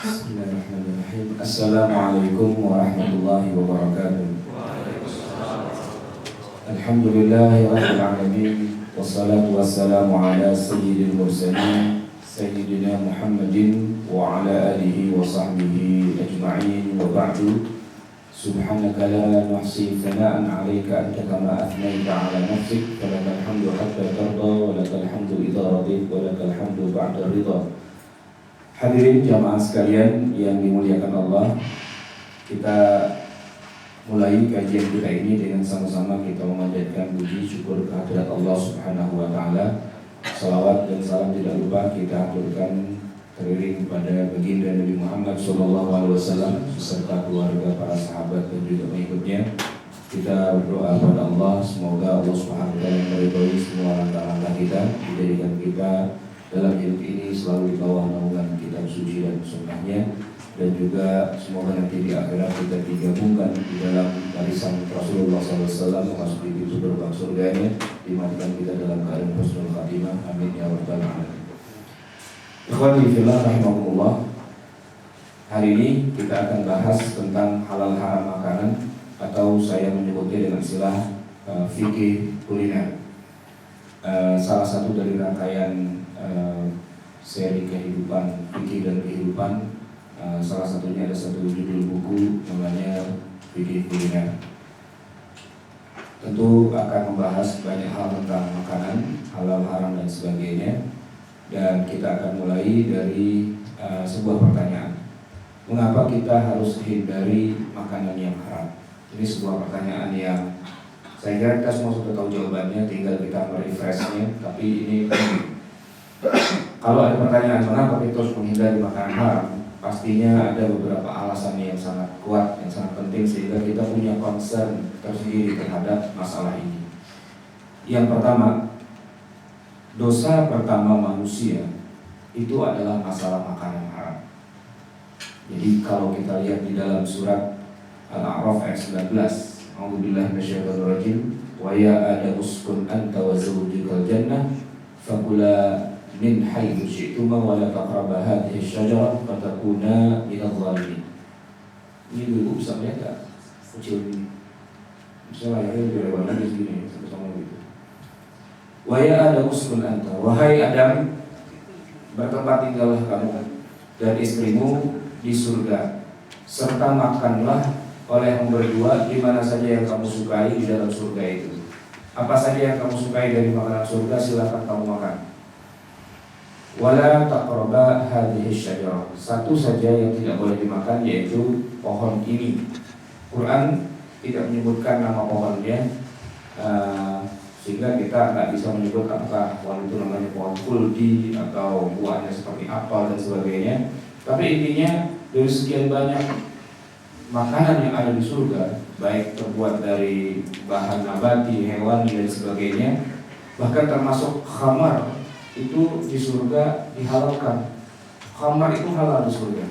Bismillahirrahmanirrahim. Assalamualaikum warahmatullahi wabarakatuh. Alhamdulillahirabbil alamin. Wassalatu wassalamu ala sayyidil mursalin sayyidina Muhammadin wa ala alihi wa sahbihi ajma'in wa ba'du. Subhanaka la nuhsi thana'an 'alaika anta kama athnaita 'ala nafsik falakal hamdu hatta tarda wa lakal hamdu idza radit wa lakal hamdu ba'da ridha. Hadirin jamaah sekalian yang dimuliakan Allah, kita mulai kajian kita ini dengan sama-sama kita memanjatkan puji syukur kehadirat Allah Subhanahu wa taala. Salawat dan salam tidak lupa kita aturkan teriring kepada baginda Nabi Muhammad SAW beserta keluarga, para sahabat dan juga pengikutnya. Kita berdoa kepada Allah semoga Allah Subhanahu wa taala meridhoi semua langkah-langkah kita, menjadikan kita dalam hidup ini selalu di bawah naungan kitab suci dan sunnahnya, dan juga semoga nanti di akhirat kita digabungkan di dalam barisan Rasulullah SAW memasuki pintu gerbang surganya, dimatikan kita dalam keadaan husnul khatimah. Amin ya rabbal alamin. Ikhwani fillah rahimakumullah. Hari ini kita akan bahas tentang halal haram makanan, atau saya menyebutnya dengan istilah fikih kuliner. Salah satu dari rangkaian seri kehidupan, fikih dan kehidupan. Salah satunya ada satu judul buku namanya Fikih Kuliner. Tentu akan membahas banyak hal tentang makanan, halal, haram dan sebagainya. Dan kita akan mulai dari sebuah pertanyaan. Mengapa kita harus hindari makanan yang haram? Ini sebuah pertanyaan yang saya kira kita semua sudah tahu jawabannya, tinggal kita merefreshnya. Tapi ini kalau ada pertanyaan mengapa kita harus menghindari makanan haram, pastinya ada beberapa alasan yang sangat kuat, yang sangat penting sehingga kita punya concern tersendiri terhadap masalah ini. Yang pertama, dosa pertama manusia itu adalah masalah makanan haram. Jadi kalau kita lihat di dalam surat Al-A'raf ayat 19, A'udzubillahi minasyaitonirrajim, wa ya Adam uskun anta wa zawjukal jannah fakula min haitsu syi'tuma wa la taqrabu hadhihi asy-syajarah fatakuna minadh dhalimin. Ini dulu bisa melihat enggak? Kecil ini. Bisa layarnya lebih lebar lagi segini, sama gitu. Wa ya Adam uskun anta, wahai Adam, bertempat tinggallah kamu dan istrimu di surga, serta makanlah olehmu berdua di mana saja yang kamu sukai di dalam surga itu. Apa saja yang kamu sukai dari makanan surga silakan kamu makan. Wala taqraba hadhihi syajarah. Satu saja yang tidak boleh dimakan yaitu pohon ini. Quran tidak menyebutkan nama pohonnya, sehingga kita nggak bisa menyebut apakah pohon itu namanya pohon kuldi atau buahnya seperti apel dan sebagainya. Tapi intinya dari sekian banyak makanan yang ada di surga, baik terbuat dari bahan nabati, hewani dan sebagainya, bahkan termasuk khamar itu di surga dihalalkan. Khamar itu halal di surga.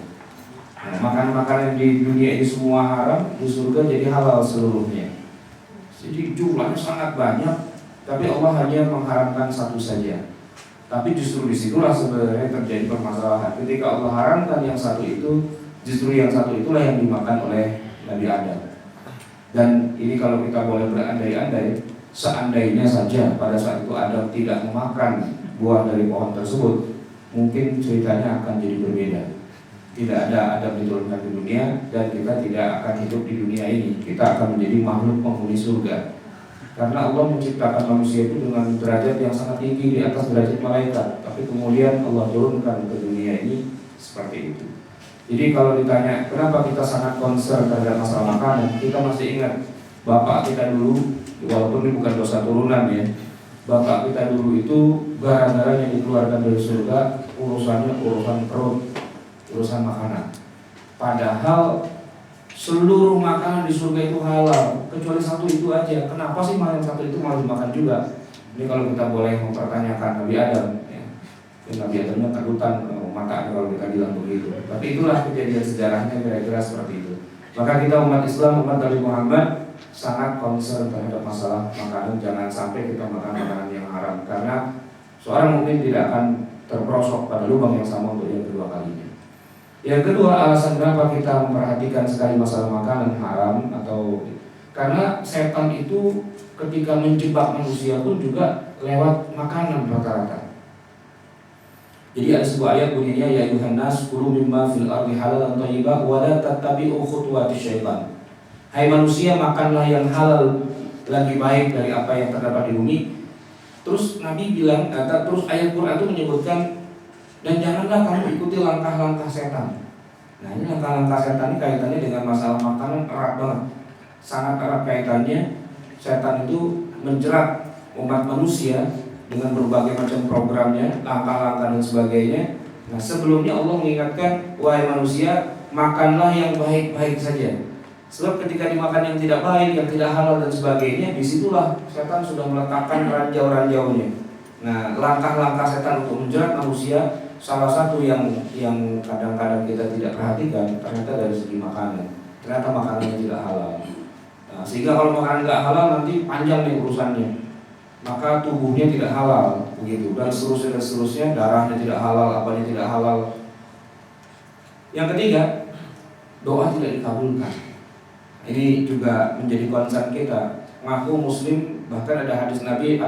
Nah, makanan-makanan di dunia ini semua haram, di surga jadi halal seluruhnya. Jadi jumlahnya sangat banyak, tapi Allah hanya mengharamkan satu saja. Tapi justru disitulah sebenarnya terjadi permasalahan. Ketika Allah haramkan yang satu itu, justru yang satu itulah yang dimakan oleh Nabi Adam. Dan ini kalau kita boleh berandai-andai, seandainya saja pada saat itu Adam tidak memakan buah dari pohon tersebut, mungkin ceritanya akan jadi berbeda. Tidak ada Adam diturunkan ke dunia, dan kita tidak akan hidup di dunia ini. Kita akan menjadi makhluk penghuni surga. Karena Allah menciptakan manusia itu dengan derajat yang sangat tinggi, di atas derajat malaikat. Tapi kemudian Allah turunkan ke dunia ini seperti itu. Jadi kalau ditanya kenapa kita sangat concern terhadap masalah makanan, kita masih ingat bapak kita dulu, walaupun ini bukan dosa turunan ya, bapak kita dulu itu gara-gara yang dikeluarkan dari surga urusannya urusan perut, urusan makanan. Padahal seluruh makanan di surga itu halal, kecuali satu itu aja. Kenapa sih yang satu itu malah dimakan juga? Ini kalau kita boleh mempertanyakan Nabi Adam ya. Nabi Adamnya takutan maka kalau kita bilang begitu. Tapi itulah kejadian sejarahnya kira-kira seperti itu. Maka kita umat Islam, umat Nabi Muhammad sangat concern terhadap masalah makanan. Jangan sampai kita makan makanan yang haram, karena seorang mukmin tidak akan terperosok pada lubang yang sama untuk yang kedua kalinya. Yang kedua, alasan kenapa kita memperhatikan sekali masalah makanan haram atau karena setan itu ketika menjebak manusia pun juga lewat makanan rata-rata. Jadi ada sebuah ayat bunyinya, ya ayuhan nas kulu mimma fil ardi halalan thayyiban wa la tattabi'u khutuwati syaitan. Hai manusia, makanlah yang halal lagi baik dari apa yang terdapat di bumi. Terus Nabi bilang, terus ayat Quran itu menyebutkan, dan janganlah kamu ikuti langkah-langkah setan. Nah, ini langkah-langkah setan ini kaitannya dengan masalah makanan erat banget. Sangat erat kaitannya. Setan itu menjerat umat manusia dengan berbagai macam programnya, langkah-langkah dan sebagainya. Nah, sebelumnya Allah mengingatkan, wahai manusia, makanlah yang baik-baik saja. Sebab ketika dimakan yang tidak baik, yang tidak halal dan sebagainya, disitulah setan sudah meletakkan ranjau-ranjaunya. Nah, langkah-langkah setan untuk menjerat manusia, salah satu yang kadang-kadang kita tidak perhatikan, ternyata dari segi makanan. Ternyata makanannya tidak halal. Nah, sehingga kalau makanan tidak halal nanti panjang nih urusannya. Maka tubuhnya tidak halal, begitu, dan seterusnya, darahnya tidak halal, apanya tidak halal. Yang ketiga, doa tidak dikabulkan. Ini juga menjadi concern kita. Ngaku muslim, bahkan ada hadis Nabi,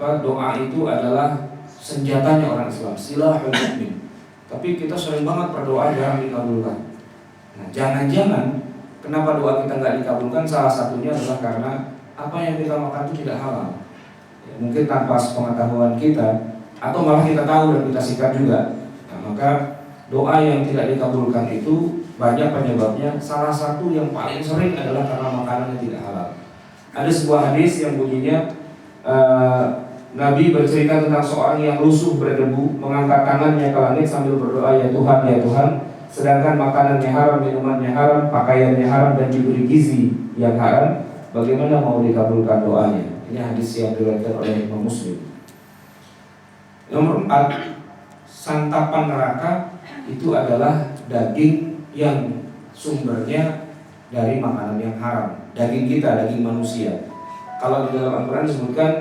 doa itu adalah senjatanya orang Islam, silahul mukmin. Tapi kita sering banget berdoa jarang dikabulkan. Nah, jangan-jangan kenapa doa kita nggak dikabulkan? Salah satunya adalah karena apa yang kita makan itu tidak halal. Ya, mungkin tanpa sepengetahuan kita, atau malah kita tahu dan kita sikat juga. Nah, maka doa yang tidak dikabulkan itu banyak penyebabnya. Salah satu yang paling sering adalah karena makanannya tidak halal. Ada sebuah hadis yang bunyinya, Nabi bercerita tentang seorang yang lusuh berdebu, mengangkat tangannya ke langit sambil berdoa, ya Tuhan, ya Tuhan, sedangkan makanannya haram, minumannya haram, pakaiannya haram, dan diberi gizi yang haram, bagaimana mau dikabulkan doanya? Ini hadis yang diriwayatkan oleh Imam Muslim. Nomor 4, santapan neraka itu adalah daging yang sumbernya dari makanan yang haram. Daging kita, daging manusia. Kalau di dalam Al-Quran disebutkan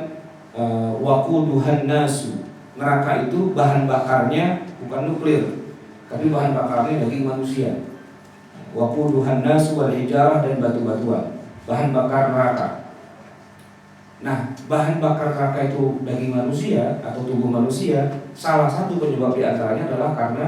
waquduhan nasu, neraka itu bahan bakarnya bukan nuklir, tapi bahan bakarnya daging manusia. Waquduhan nasu wal hijarah, dan batu-batuan, bahan bakar neraka. Nah, bahan bakar neraka itu daging manusia atau tubuh manusia. Salah satu penyebab diantaranya adalah karena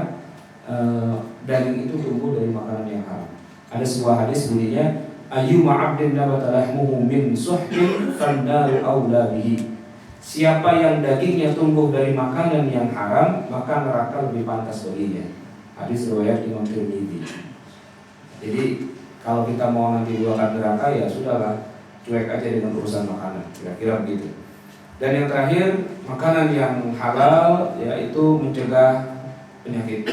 daging itu tumbuh dari makanan yang haram. Ada sebuah hadis bunyinya, ayyuma 'abdin nabata lahmuhu min suhtin fannaru aula bihi. Siapa yang dagingnya tumbuh dari makanan yang haram, maka neraka lebih pantas baginya. Hadis riwayat Imam Tirmidzi. Jadi kalau kita mau nanti buahkan neraka, ya sudahlah, cuek aja dengan urusan makanan, kira-kira begitu. Dan yang terakhir, makanan yang halal yaitu mencegah penyakit.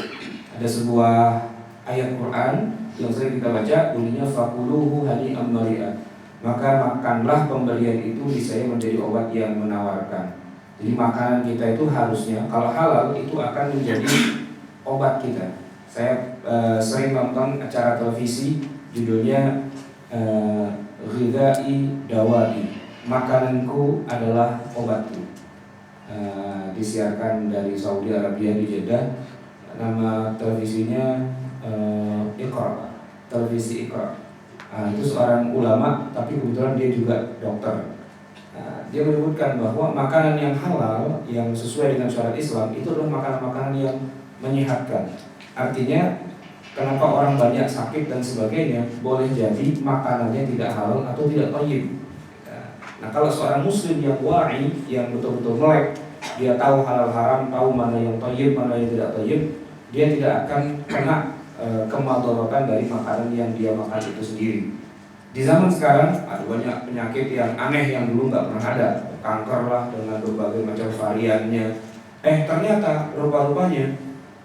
Ada sebuah ayat Quran yang sering kita baca, bunyinya fakuluhu hani'am mari'ah. Maka makanlah pemberian itu niscaya menjadi obat yang menawarkan. Jadi makanan kita itu harusnya kalau halal itu akan menjadi obat kita. Saya sering nonton acara televisi judulnya Ghidai Dawai, makananku adalah obatku. Disiarkan dari Saudi Arabia di Jeddah. Nama televisinya Iqra, televisi Iqra. Itu seorang ulama, tapi kebetulan dia juga dokter. Dia menyebutkan bahwa makanan yang halal, yang sesuai dengan syariat Islam, itu adalah makanan-makanan yang menyehatkan. Artinya, kenapa orang banyak sakit dan sebagainya, boleh jadi makanannya tidak halal atau tidak thayyib. Nah, kalau seorang muslim yang wa'i, yang betul-betul melek, dia tahu halal haram, tahu mana yang thayyib, mana yang tidak thayyib, dia tidak akan kena kemadharatan dari makanan yang dia makan itu sendiri. Di zaman sekarang ada banyak penyakit yang aneh yang dulu nggak pernah ada, kanker lah dengan berbagai macam variannya. Ternyata rupa-rupanya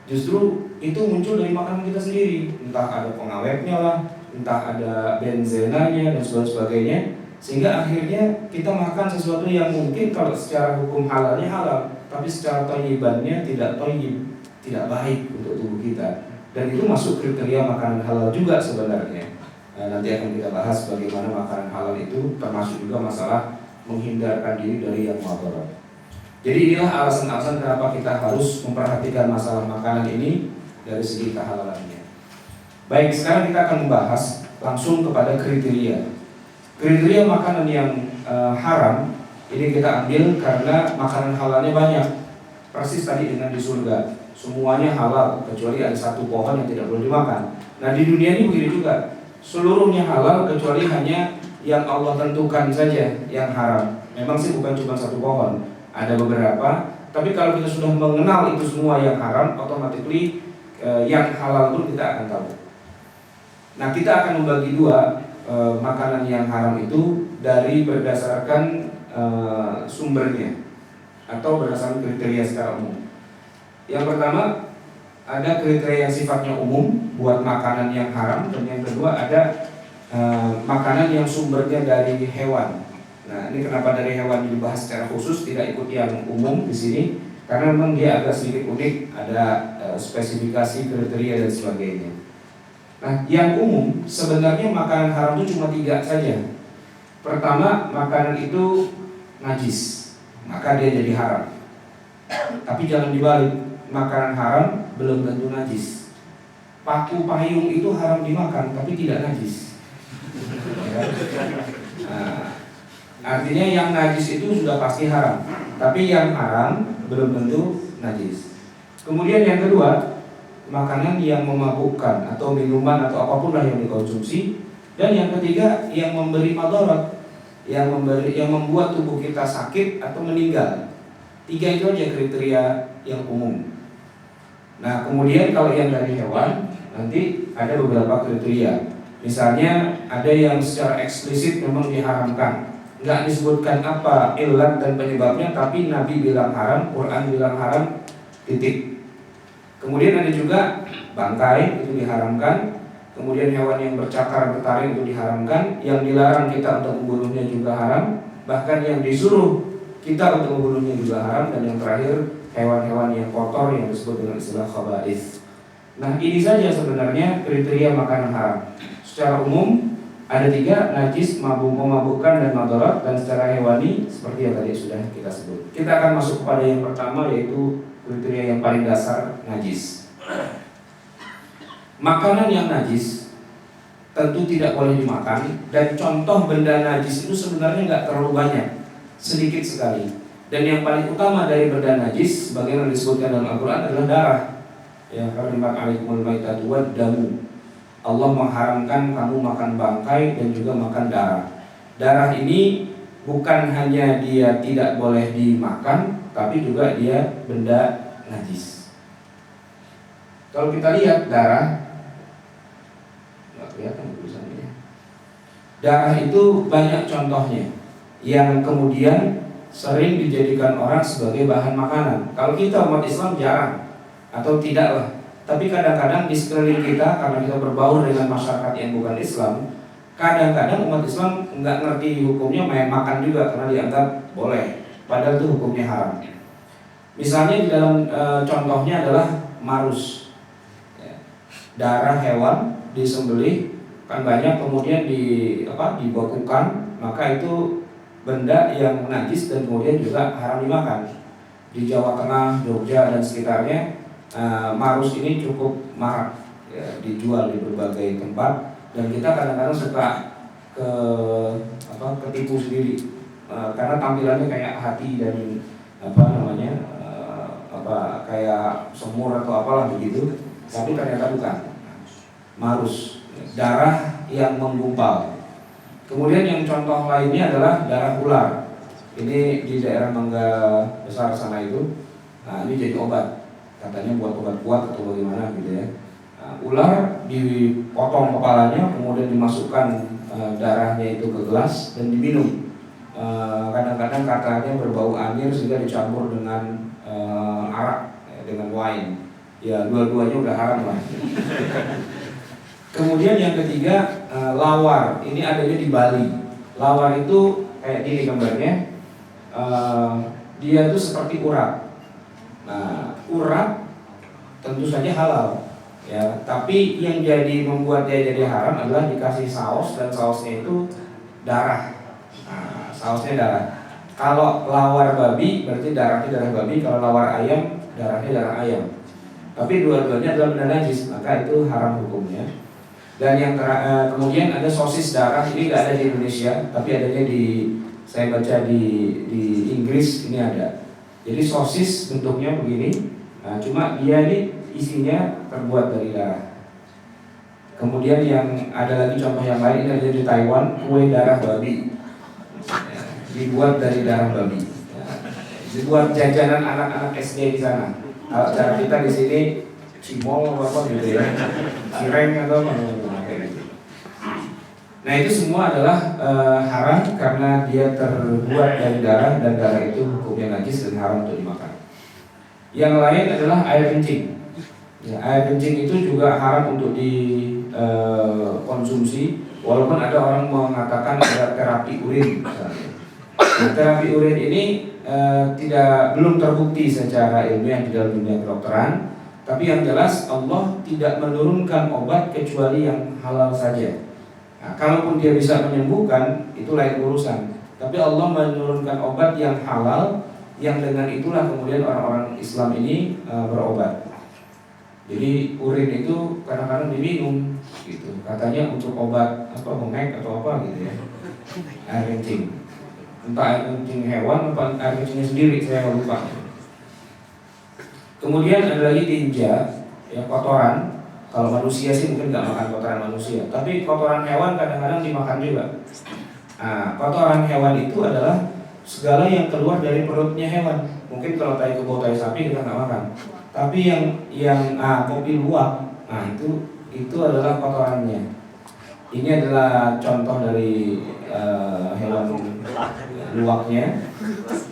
justru itu muncul dari makanan kita sendiri. Entah ada pengawetnya lah, entah ada benzenanya dan sebagainya. Sehingga akhirnya kita makan sesuatu yang mungkin kalau secara hukum halalnya halal, tapi secara thayyibannya tidak thayyib, tidak baik untuk tubuh kita. Dan itu masuk kriteria makanan halal juga sebenarnya. Nanti akan kita bahas bagaimana makanan halal itu, termasuk juga masalah menghindarkan diri dari yang mudarat. Jadi inilah alasan-alasan kenapa kita harus memperhatikan masalah makanan ini. dari segi kehalalannya. Baik, sekarang kita akan membahas langsung kepada kriteria. Kriteria makanan yang haram ini kita ambil karena makanan halalnya banyak. Persis tadi dengan di surga, semuanya halal kecuali ada satu pohon yang tidak boleh dimakan. Nah di dunia ini begitu juga, seluruhnya halal kecuali hanya yang Allah tentukan saja yang haram. Memang sih bukan cuma satu pohon, ada beberapa. Tapi kalau kita sudah mengenal itu semua yang haram, otomatis yang halal pun kita akan tahu. Nah kita akan membagi dua makanan yang haram itu dari berdasarkan sumbernya atau berdasarkan kriteria secara umum. Yang pertama ada kriteria yang sifatnya umum buat makanan yang haram, dan yang kedua ada makanan yang sumbernya dari hewan. Nah ini kenapa dari hewan dibahas secara khusus, tidak ikut yang umum di sini karena memang dia agak sedikit unik, ada spesifikasi kriteria dan sebagainya. Nah, yang umum sebenarnya makanan haram itu cuma 3 saja. Pertama, makanan itu najis, maka dia jadi haram. Tapi jangan dibalik, makanan haram belum tentu najis. Paku payung itu haram dimakan, tapi tidak najis. Nah, artinya yang najis itu sudah pasti haram, tapi yang haram belum tentu najis. Kemudian yang kedua, makanan yang memabukkan atau minuman atau apapun lah yang dikonsumsi. Dan yang ketiga, yang memberi madarat, yang membuat tubuh kita sakit atau meninggal. 3 itu aja kriteria yang umum. Nah kemudian kalau yang dari hewan, nanti ada beberapa kriteria. Misalnya ada yang secara eksplisit memang diharamkan, nggak disebutkan apa ilat dan penyebabnya, tapi Nabi bilang haram, Quran bilang haram, titik. Kemudian ada juga bangkai, itu diharamkan. Kemudian hewan yang bercakar, bertaring itu diharamkan. Yang dilarang kita untuk membunuhnya juga haram. Bahkan yang disuruh kita untuk membunuhnya juga haram. Dan yang terakhir, hewan-hewan yang kotor yang disebut dengan istilah khaba'ith. Nah ini saja sebenarnya kriteria makanan haram. Secara umum ada 3, najis, memabukkan dan madarat. Dan secara hewani seperti yang tadi sudah kita sebut. Kita akan masuk kepada yang pertama, yaitu kriteria yang paling dasar, najis. Makanan yang najis tentu tidak boleh dimakan. Dan contoh benda najis itu sebenarnya nggak terlalu banyak, sedikit sekali. Dan yang paling utama dari benda najis, sebagaimana disebutkan dalam Al-Quran, adalah darah. Ya, harimat alaikumul maitatu wad damu. Allah mengharamkan kamu makan bangkai dan juga makan darah. Darah ini bukan hanya dia tidak boleh dimakan, tapi juga dia benda najis. Kalau kita lihat darah, nggak kelihatan tulisannya. Darah itu banyak contohnya yang kemudian sering dijadikan orang sebagai bahan makanan. Kalau kita umat Islam jarang atau tidaklah, tapi kadang-kadang di sekeliling kita, karena kita berbaur dengan masyarakat yang bukan Islam, kadang-kadang umat Islam nggak ngerti hukumnya, main makan juga karena dianggap boleh, padahal itu hukumnya haram. Misalnya di dalam contohnya adalah marus, ya, darah hewan disembelih kan banyak, kemudian dibekukan, maka itu benda yang najis dan kemudian juga haram dimakan. Di Jawa Tengah, Jogja dan sekitarnya, marus ini cukup marak, ya, dijual di berbagai tempat, dan kita kadang-kadang suka ketipu sendiri karena tampilannya kayak hati dan kayak semur atau apalah begitu, tapi ternyata bukan. Marus, darah yang menggumpal. Kemudian yang contoh lainnya adalah darah ular. Ini di daerah Mangga Besar sana itu. Nah ini jadi obat, katanya buat obat kuat atau bagaimana gitu ya. Nah, ular dipotong kepalanya, kemudian dimasukkan darahnya itu ke gelas dan diminum. Kadang-kadang katanya berbau anir sehingga dicampur dengan arak, dengan wine. Ya dua-duanya udah haram lah. Kemudian yang ketiga, lawar. Ini adanya di Bali. Lawar itu kayak gini gambarnya. Dia itu seperti urat. Nah, urat tentu saja halal, ya. Tapi yang membuat dia jadi haram adalah dikasih saus, dan sausnya itu darah. Nah, sausnya darah. Kalau lawar babi berarti darahnya darah babi. Kalau lawar ayam, darahnya darah ayam. tapi dua-duanya adalah benda najis, maka itu haram hukumnya. Dan yang kemudian ada sosis darah, ini nggak ada di Indonesia, tapi adanya saya baca di Inggris ini ada. Jadi sosis bentuknya begini, nah, cuma dia ini isinya terbuat dari darah. Kemudian yang ada lagi contoh yang lain, ini ada di Taiwan, kue darah babi, ya, dibuat dari darah babi, ya, dibuat jajanan anak-anak SD di sana. Kalau cara kita di sini cimol apa gitu ya, cireng atau apa kayak gitu. Nah itu semua adalah haram karena dia terbuat dari darah, dan darah itu hukumnya najis dan haram untuk dimakan. Yang lain adalah air kencing. Ya, air kencing itu juga haram untuk dikonsumsi, walaupun ada orang mengatakan ada terapi urin misalnya. Nah, terapi urin ini belum terbukti secara ilmiah di dalam dunia kedokteran, tapi yang jelas Allah tidak menurunkan obat kecuali yang halal saja. Nah, kalaupun dia bisa menyembuhkan, itu lain urusan. Tapi Allah menurunkan obat yang halal, yang dengan itulah kemudian orang-orang Islam ini berobat. Jadi urin itu kadang-kadang diminum, gitu. Katanya untuk obat apa, bengek atau apa gitu ya. Air kencing. Entah air kencing hewan atau air kencingnya sendiri, saya lupa. Kemudian ada lagi tinja, ya kotoran. Kalau manusia sih mungkin nggak makan kotoran manusia, tapi kotoran hewan kadang-kadang dimakan juga. Nah, kotoran hewan itu adalah segala yang keluar dari perutnya hewan. Mungkin kalau tai kebo, tai sapi kita nggak makan. Tapi yang kopi luwak, nah itu adalah kotorannya. Ini adalah contoh dari hewan luwaknya.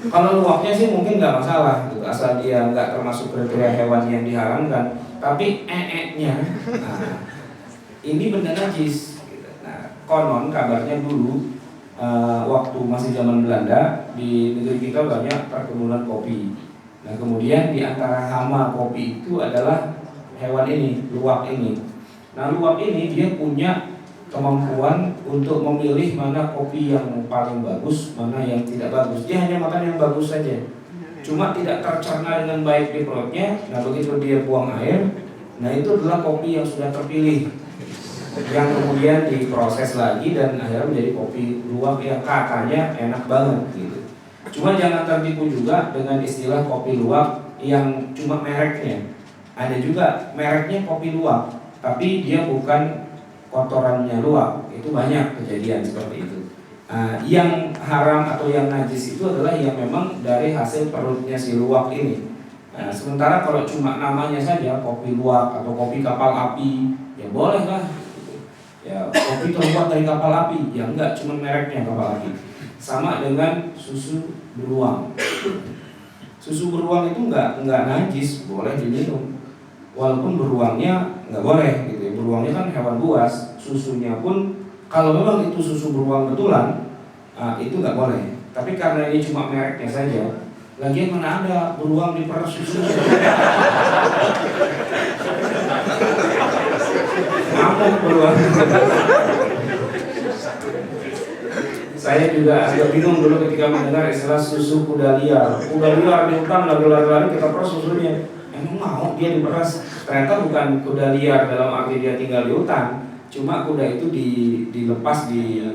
Kalau luwaknya sih mungkin nggak masalah, gitu, asal dia nggak termasuk kriteria hewan yang diharamkan. Tapi nya, nah, ini benda najis. Nah, konon kabarnya dulu waktu masih zaman Belanda, di negeri kita banyak perkebunan kopi. Nah, kemudian di antara hama kopi itu adalah hewan ini, luwak ini. Nah, luwak ini dia punya kemampuan untuk memilih mana kopi yang paling bagus, mana yang tidak bagus. Dia hanya makan yang bagus saja. Cuma tidak tercerna dengan baik di perutnya. Nah, begitu dia buang air, nah itu adalah kopi yang sudah terpilih, yang kemudian diproses lagi dan akhirnya menjadi kopi luwak yang katanya enak banget gitu. Cuma jangan tertipu juga dengan istilah kopi luwak yang cuma mereknya. Ada juga mereknya kopi luwak, tapi dia bukan kotorannya luwak. Itu banyak kejadian seperti itu. Yang haram atau yang najis itu adalah yang memang dari hasil perutnya si luwak ini. Nah, sementara kalau cuma namanya saja kopi luwak atau kopi kapal api, ya boleh lah. Ya, kopi terbuat dari kapal api, ya enggak, cuma mereknya kapal api. Sama dengan susu beruang. Susu beruang itu enggak najis, boleh diminum. Walaupun beruangnya enggak boleh gitu ya. Beruangnya kan hewan buas, susunya pun kalau memang itu susu beruang betulan, itu enggak boleh. Tapi karena ini cuma mereknya saja, lagian mana ada beruang diperes susunya. Ngamuk beruang. Saya juga agak bingung dulu ketika mendengar istilah susu kuda liar. Kuda liar di hutan lagi lari-lari kita peres susunya. Emang mau dia diperes? Ternyata bukan kuda liar dalam arti dia tinggal di hutan. Cuma kuda itu dilepas di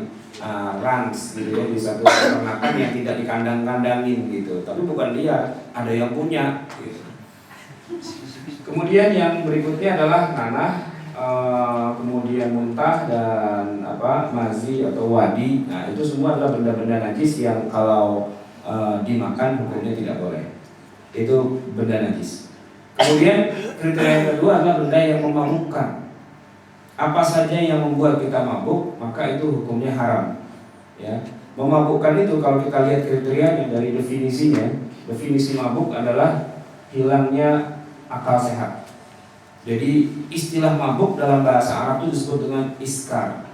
ranch gitu ya, di satu peternakan yang tidak dikandang-kandangin gitu. Tapi bukan liar, ada yang punya gitu. Kemudian yang berikutnya adalah nanah, kemudian muntah dan mazi atau wadi. Nah, itu semua adalah benda-benda najis yang kalau dimakan hukumnya tidak boleh. Itu benda najis. Kemudian kriteria yang kedua adalah benda yang memabukkan. Apa saja yang membuat kita mabuk, maka itu hukumnya haram. Ya, memabukkan itu kalau kita lihat kriterianya dari definisinya, definisi mabuk adalah hilangnya akal sehat. Jadi istilah mabuk dalam bahasa Arab itu disebut dengan iskar,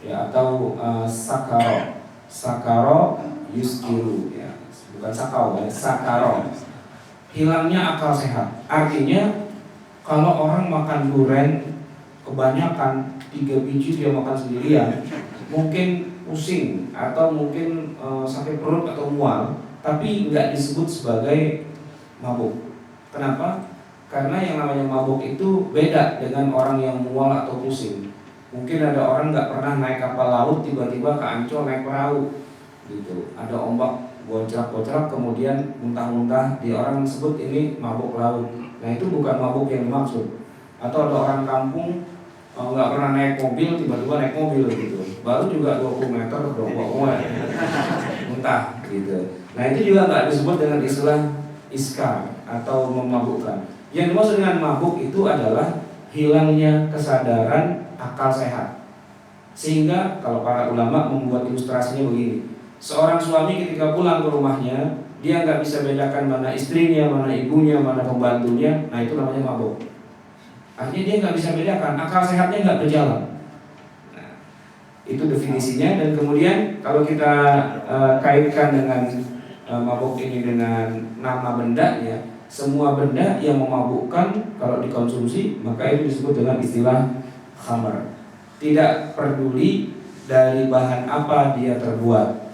ya, atau sakaro. Sakaro yuskiru, ya, bukan sakau, ya, sakaro. Hilangnya akal sehat. Artinya kalau orang makan durian kebanyakan 3 biji dia makan sendirian, mungkin pusing atau mungkin sakit perut atau mual, tapi nggak disebut sebagai mabuk. Kenapa? Karena yang namanya mabuk itu beda dengan orang yang mual atau pusing. Mungkin ada orang nggak pernah naik kapal laut, tiba-tiba ke Ancol naik perahu, gitu. Ada ombak gocrak-gocrak, kemudian muntah-muntah, di orang sebut ini mabuk laut. Nah itu bukan mabuk yang dimaksud. Atau ada orang kampung nggak pernah naik mobil, tiba-tiba naik mobil gitu. Baru juga 20 meter, muntah, gitu. Nah itu juga nggak disebut dengan istilah iskar atau memabukkan. Yang dimaksud dengan mabuk itu adalah hilangnya kesadaran akal sehat. Sehingga kalau para ulama membuat ilustrasinya begini, seorang suami ketika pulang ke rumahnya, dia nggak bisa bedakan mana istrinya, mana ibunya, mana pembantunya. Nah itu namanya mabuk. Artinya dia nggak bisa bedakan, akal sehatnya nggak berjalan. Nah, itu definisinya. Dan kemudian kalau kita kaitkan dengan mabuk ini dengan nama bendanya, semua benda yang memabukkan kalau dikonsumsi maka itu disebut dengan istilah khamr. Tidak peduli dari bahan apa dia terbuat,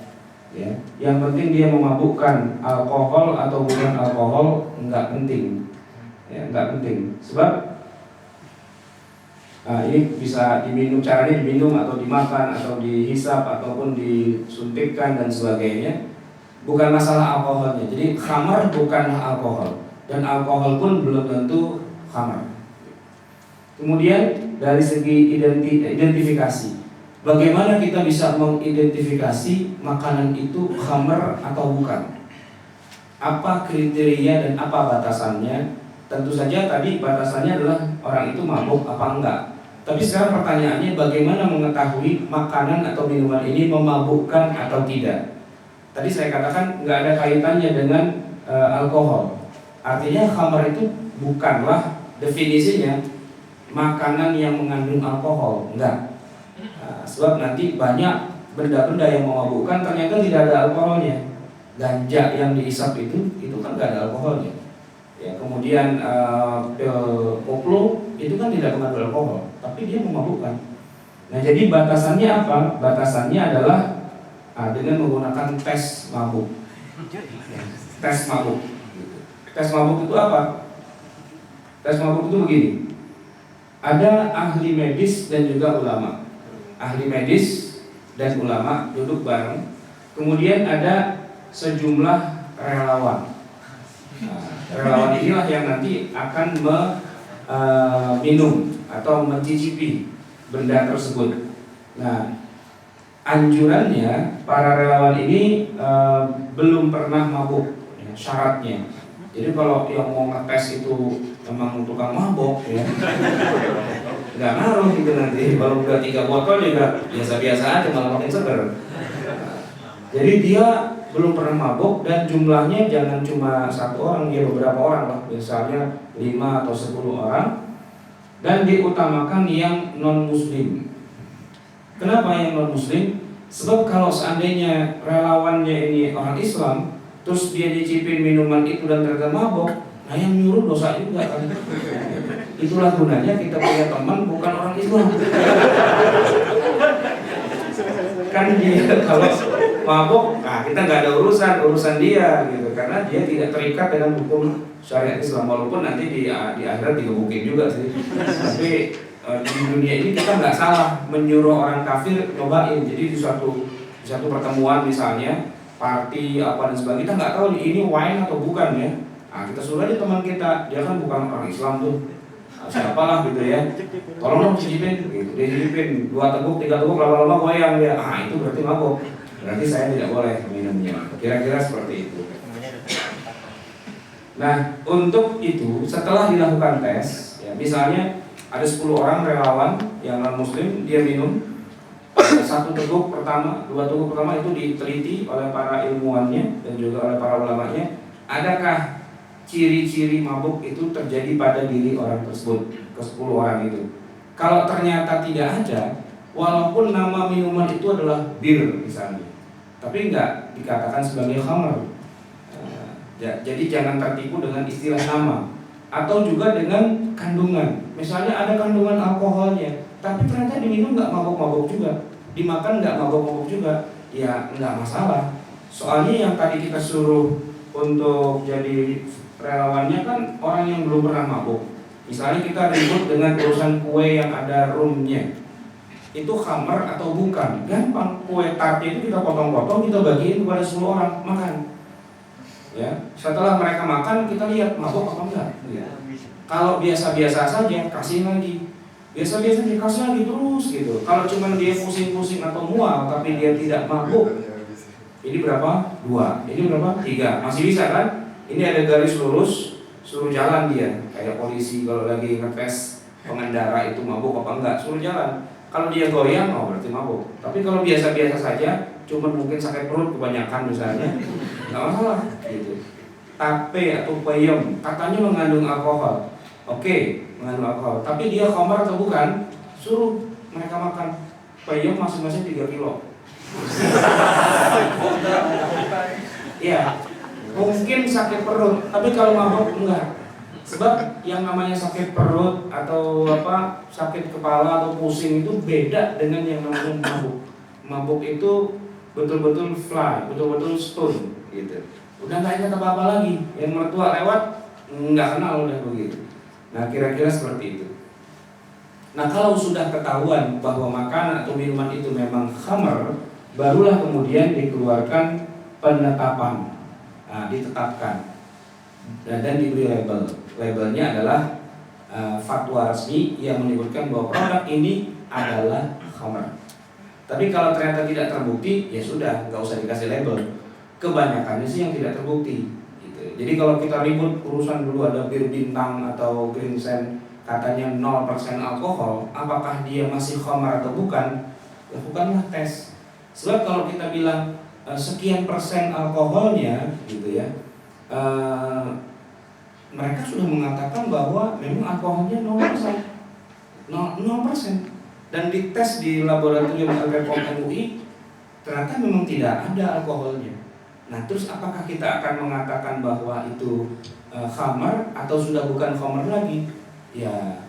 ya. Yang penting dia memabukkan, alkohol atau bukan alkohol nggak penting, ya, nggak penting. Sebab ini bisa diminum, caranya diminum atau dimakan atau dihisap ataupun disuntikkan dan sebagainya. Bukan masalah alkoholnya. Jadi khamr bukanlah alkohol, dan alkohol pun belum tentu khamr. Kemudian dari segi identifikasi, bagaimana kita bisa mengidentifikasi makanan itu khamr atau bukan? Apa kriteria dan apa batasannya? Tentu saja tadi batasannya adalah orang itu mabuk apa enggak. Tapi sekarang pertanyaannya, bagaimana mengetahui makanan atau minuman ini memabukkan atau tidak? Tadi saya katakan nggak ada kaitannya dengan alkohol. Artinya khamr itu bukanlah definisinya makanan yang mengandung alkohol, enggak. Sebab nanti banyak benda-benda yang memabukkan ternyata tidak ada alkoholnya. Ganja yang dihisap itu kan nggak ada alkoholnya. Ya, kemudian pil koplo itu kan tidak mengandung alkohol, tapi dia memabukkan. Nah, jadi batasannya apa? Batasannya adalah dengan menggunakan tes mabuk. Tes mabuk. Tes mabuk itu apa? Tes mabuk itu begini. Ada ahli medis dan juga ulama. Ahli medis dan ulama duduk bareng. Kemudian ada sejumlah relawan. Relawan inilah yang nanti akan minum atau mencicipi benda tersebut. Nah, anjurannya para relawan ini belum pernah mabuk, ya, syaratnya. Jadi kalau yang mau ngetes itu memang tukang mabuk, ya, nggak ngaruh gitu nanti. Kalau udah 3 botol juga biasa-biasa aja, malah makin seger. Jadi dia belum pernah mabuk dan jumlahnya jangan cuma 1 orang, ya beberapa orang lah, misalnya 5 atau 10 orang. Dan diutamakan yang non muslim. Kenapa yang non muslim? Sebab kalau seandainya relawannya ini orang Islam, terus dia nyicipin minuman itu dan ternyata mabuk, nah yang nyuruh dosa juga kan. Itulah gunanya kita punya teman bukan orang Islam. Kan dia kalau mabuk, nah kita nggak ada urusan dia gitu, karena dia tidak terikat dengan hukum syariat Islam. Walaupun nanti di akhirat digebukin juga sih. Tapi di dunia ini kita nggak salah menyuruh orang kafir nyobain. Jadi di suatu pertemuan misalnya party apa dan sebagainya, kita nggak tahu ini wine atau bukan ya. Nah, kita suruh aja teman kita, dia kan bukan orang Islam tuh, siapalah gitu ya, tolong dong cicipin, gitu. Dia cicipin 2 teguk 3 teguk, lama-lama goyang dia, itu berarti mabuk, berarti saya tidak boleh minumnya. Kira-kira seperti itu. Nah, untuk itu setelah dilakukan tes, ya, misalnya ada 10 orang relawan yang non muslim, dia minum 1 teguk pertama, 2 teguk pertama itu diteliti oleh para ilmuwannya dan juga oleh para ulamanya. Adakah ciri-ciri mabuk itu terjadi pada diri orang tersebut, ke 10 orang itu? Kalau ternyata tidak ada, walaupun nama minuman itu adalah bir misalnya, tapi enggak dikatakan sebagai khamr. Jadi jangan tertipu dengan istilah nama atau juga dengan kandungan. Misalnya ada kandungan alkoholnya, tapi ternyata diminum nggak mabuk-mabuk juga, dimakan nggak mabuk-mabuk juga, ya nggak masalah. Soalnya yang tadi kita suruh untuk jadi relawannya kan orang yang belum pernah mabuk. Misalnya kita ribut dengan urusan kue yang ada rumnya, itu khamar atau bukan? Gampang, kue tartnya itu kita potong-potong, kita bagiin kepada semua orang makan. Ya, setelah mereka makan kita lihat mabuk apa enggak. Ya. Kalau biasa-biasa saja kasih lagi, biasa-biasa dikasih lagi terus gitu. Kalau cuma dia pusing-pusing atau mual tapi dia tidak mabuk, ini berapa? 2, ini berapa? 3, masih bisa kan? Ini ada garis lurus, suruh jalan dia. Kayak polisi kalau lagi ngetes pengendara itu mabuk apa enggak, suruh jalan. Kalau dia goyang, oh berarti mabuk. Tapi kalau biasa-biasa saja, cuma mungkin sakit perut kebanyakan misalnya, nggak masalah gitu. Tape atau peyem katanya mengandung alkohol. Oke, mengandung alkohol. Tapi dia khamar atau bukan? Suruh mereka makan peyem masing-masing 3 kilo. Ya, mungkin sakit perut, tapi kalau mabuk enggak. Sebab yang namanya sakit perut atau sakit kepala atau pusing itu beda dengan yang namanya mabuk. Mabuk itu betul-betul fly, betul-betul stone gitu. Udah nggak ingat apa-apa lagi. Yang mertua lewat nggak kenal udah begitu. Nah kira-kira seperti itu. Nah kalau sudah ketahuan bahwa makanan atau minuman itu memang khamar, barulah kemudian dikeluarkan penetapan. Nah, ditetapkan dan diberi label. Labelnya adalah fatwa resmi yang menyebutkan bahwa produk ini adalah khamar. Tapi kalau ternyata tidak terbukti, ya sudah, nggak usah dikasih label. Kebanyakannya sih yang tidak terbukti. Gitu. Jadi kalau kita ribut urusan dulu ada bir bintang atau green sand katanya 0% alkohol, apakah dia masih khamar atau bukan? Lakukanlah tes. Sebab kalau kita bilang sekian persen alkoholnya, gitu ya. Mereka sudah mengatakan bahwa memang alkoholnya 0%, 0%, dan dites di laboratorium LPPOM MUI ternyata memang tidak ada alkoholnya. Nah, terus apakah kita akan mengatakan bahwa itu khamar atau sudah bukan khamar lagi? Ya,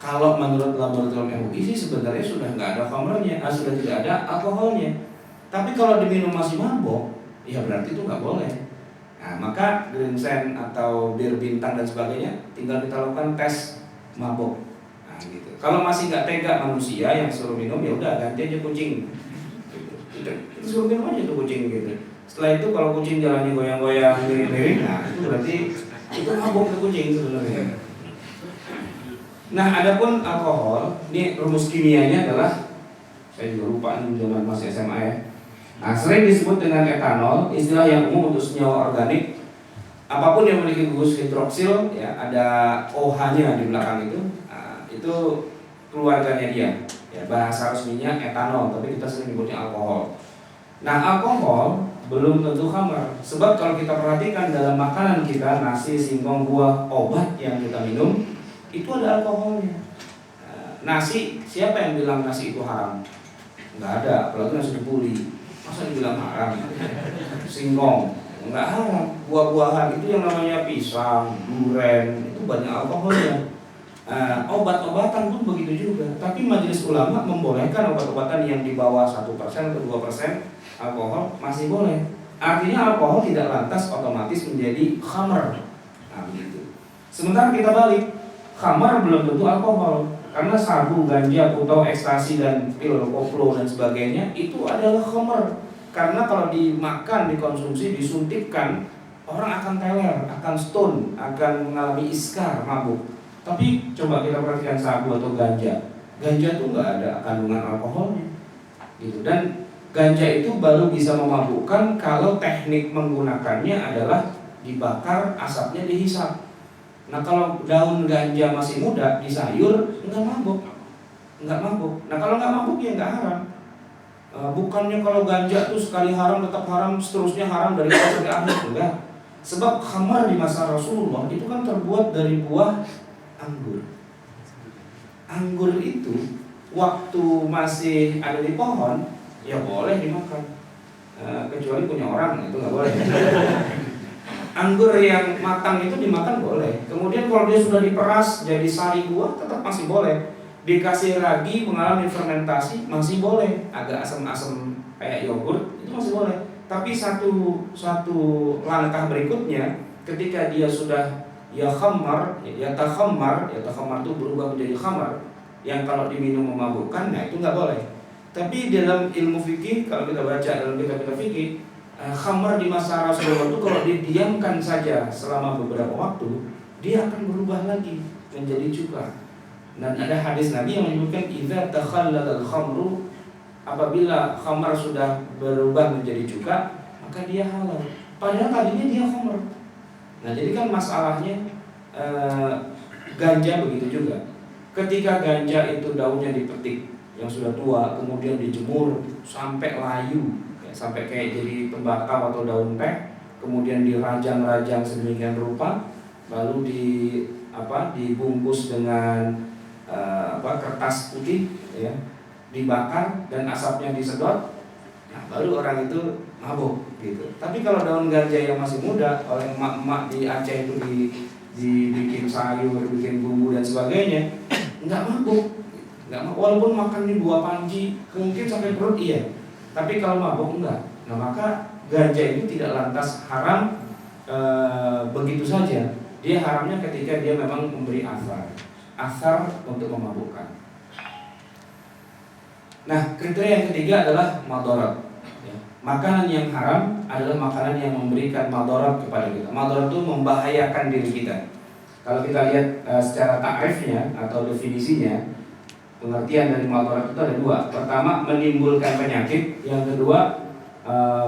kalau menurut laboratorium MUI sih sebenarnya sudah nggak ada khamarnya, sudah tidak ada alkoholnya. Tapi kalau diminum masih mabok, ya berarti itu nggak boleh. Nah, maka green sand atau bir bintang dan sebagainya tinggal kita lakukan tes mabok. Nah, gitu. Kalau masih nggak tega manusia yang suruh minum, ya udah ganti aja kucing. Gitu. Kita suruh minum aja tuh kucing gitu. Setelah itu kalau kucing jalannya goyang-goyang miring-miring, nah itu berarti itu mabok tuh kucing sebenarnya. Nah, adapun alkohol, ini rumus kimianya adalah, saya juga lupa nih zaman masih SMA ya. Nah, sering disebut dengan etanol, istilah yang umum untuk senyawa organik. Apapun yang memiliki gugus hidroksil, ya ada OH-nya di belakang itu. Nah, itu keluarganya dia. Ya, bahasa resminya etanol, tapi kita sering menyebutnya alkohol. Nah, alkohol belum tentu khamar. Sebab kalau kita perhatikan dalam makanan kita, nasi, singkong, buah, obat yang kita minum, itu ada alkoholnya. Nasi, siapa yang bilang nasi itu haram? Nggak ada, apalagi nasi dipuli. Masa dibilang haram? Singkong, nggak haram. Buah-buahan itu yang namanya pisang, durian, itu banyak alkoholnya. Obat-obatan pun begitu juga. Tapi majelis ulama membolehkan obat-obatan yang di bawah 1% atau 2% alkohol masih boleh. Artinya alkohol tidak lantas otomatis menjadi khamar. Nah begitu. Sementara kita balik, khamar belum tentu alkohol. Karena sabu, ganja, putau, ekstasi, dan pil, koplo, dan sebagainya itu adalah khamar. Karena kalau dimakan, dikonsumsi, disuntikkan, orang akan teler, akan stone, akan mengalami iskar, mabuk. Tapi coba kita perhatikan sabu atau ganja. Ganja itu nggak ada kandungan alkoholnya, gitu. Dan ganja itu baru bisa memabukkan kalau teknik menggunakannya adalah dibakar, asapnya dihisap. Nah kalau daun ganja masih muda di sayur nggak mabuk. Nah kalau nggak mabuk ya nggak haram. Bukannya kalau ganja tuh sekali haram tetap haram, seterusnya haram dari awal sampai akhir, enggak. Sebab khamar di masa Rasulullah itu kan terbuat dari buah anggur. Anggur itu waktu masih ada di pohon ya boleh dimakan, kecuali punya orang itu nggak boleh. Anggur yang matang itu dimakan boleh. Kemudian kalau dia sudah diperas jadi sari buah tetap masih boleh. Dikasih ragi mengalami fermentasi masih boleh. Agak asam-asam kayak yogurt itu masih boleh. Tapi satu langkah berikutnya ketika dia sudah ya khamar, ya takhammar itu berubah menjadi khamar, yang kalau diminum memabukkan, nah itu nggak boleh. Tapi dalam ilmu fikih, kalau kita baca dalam kitab-kitab fikih, khamar di masa Rasulullah itu kalau didiamkan saja selama beberapa waktu, dia akan berubah lagi menjadi cuka. Dan ada hadis Nabi yang menyebutkan idza takhallal al-khamru, apabila khamar sudah berubah menjadi cuka, maka dia halal. Padahal tadinya dia khamar. Nah, jadi kan masalahnya ganja begitu juga. Ketika ganja itu daunnya dipetik yang sudah tua, kemudian dijemur sampai layu, ya, sampai kayak jadi tembakau atau daun teh, kemudian dirajang-rajang sedemikian rupa, lalu dibungkus dengan kertas putih, ya, dibakar dan asapnya disedot, nah baru orang itu mabuk gitu. Tapi kalau daun ganja yang masih muda, oleh emak-emak di Aceh itu dibikin sayur, bikin bumbu dan sebagainya, nggak mabuk, walaupun makan di buah panci mungkin sampai perut iya, tapi kalau mabuk enggak. Nah maka ganja itu tidak lantas haram begitu saja. Dia haramnya ketika dia memang memberi asar untuk memabukkan. Nah, kriteria yang ketiga adalah madarat. Ya. Makanan yang haram adalah makanan yang memberikan madarat kepada kita. Madarat itu membahayakan diri kita. Kalau kita lihat secara takrifnya atau definisinya, pengertian dari madarat itu ada dua. Pertama, menimbulkan penyakit. Yang kedua,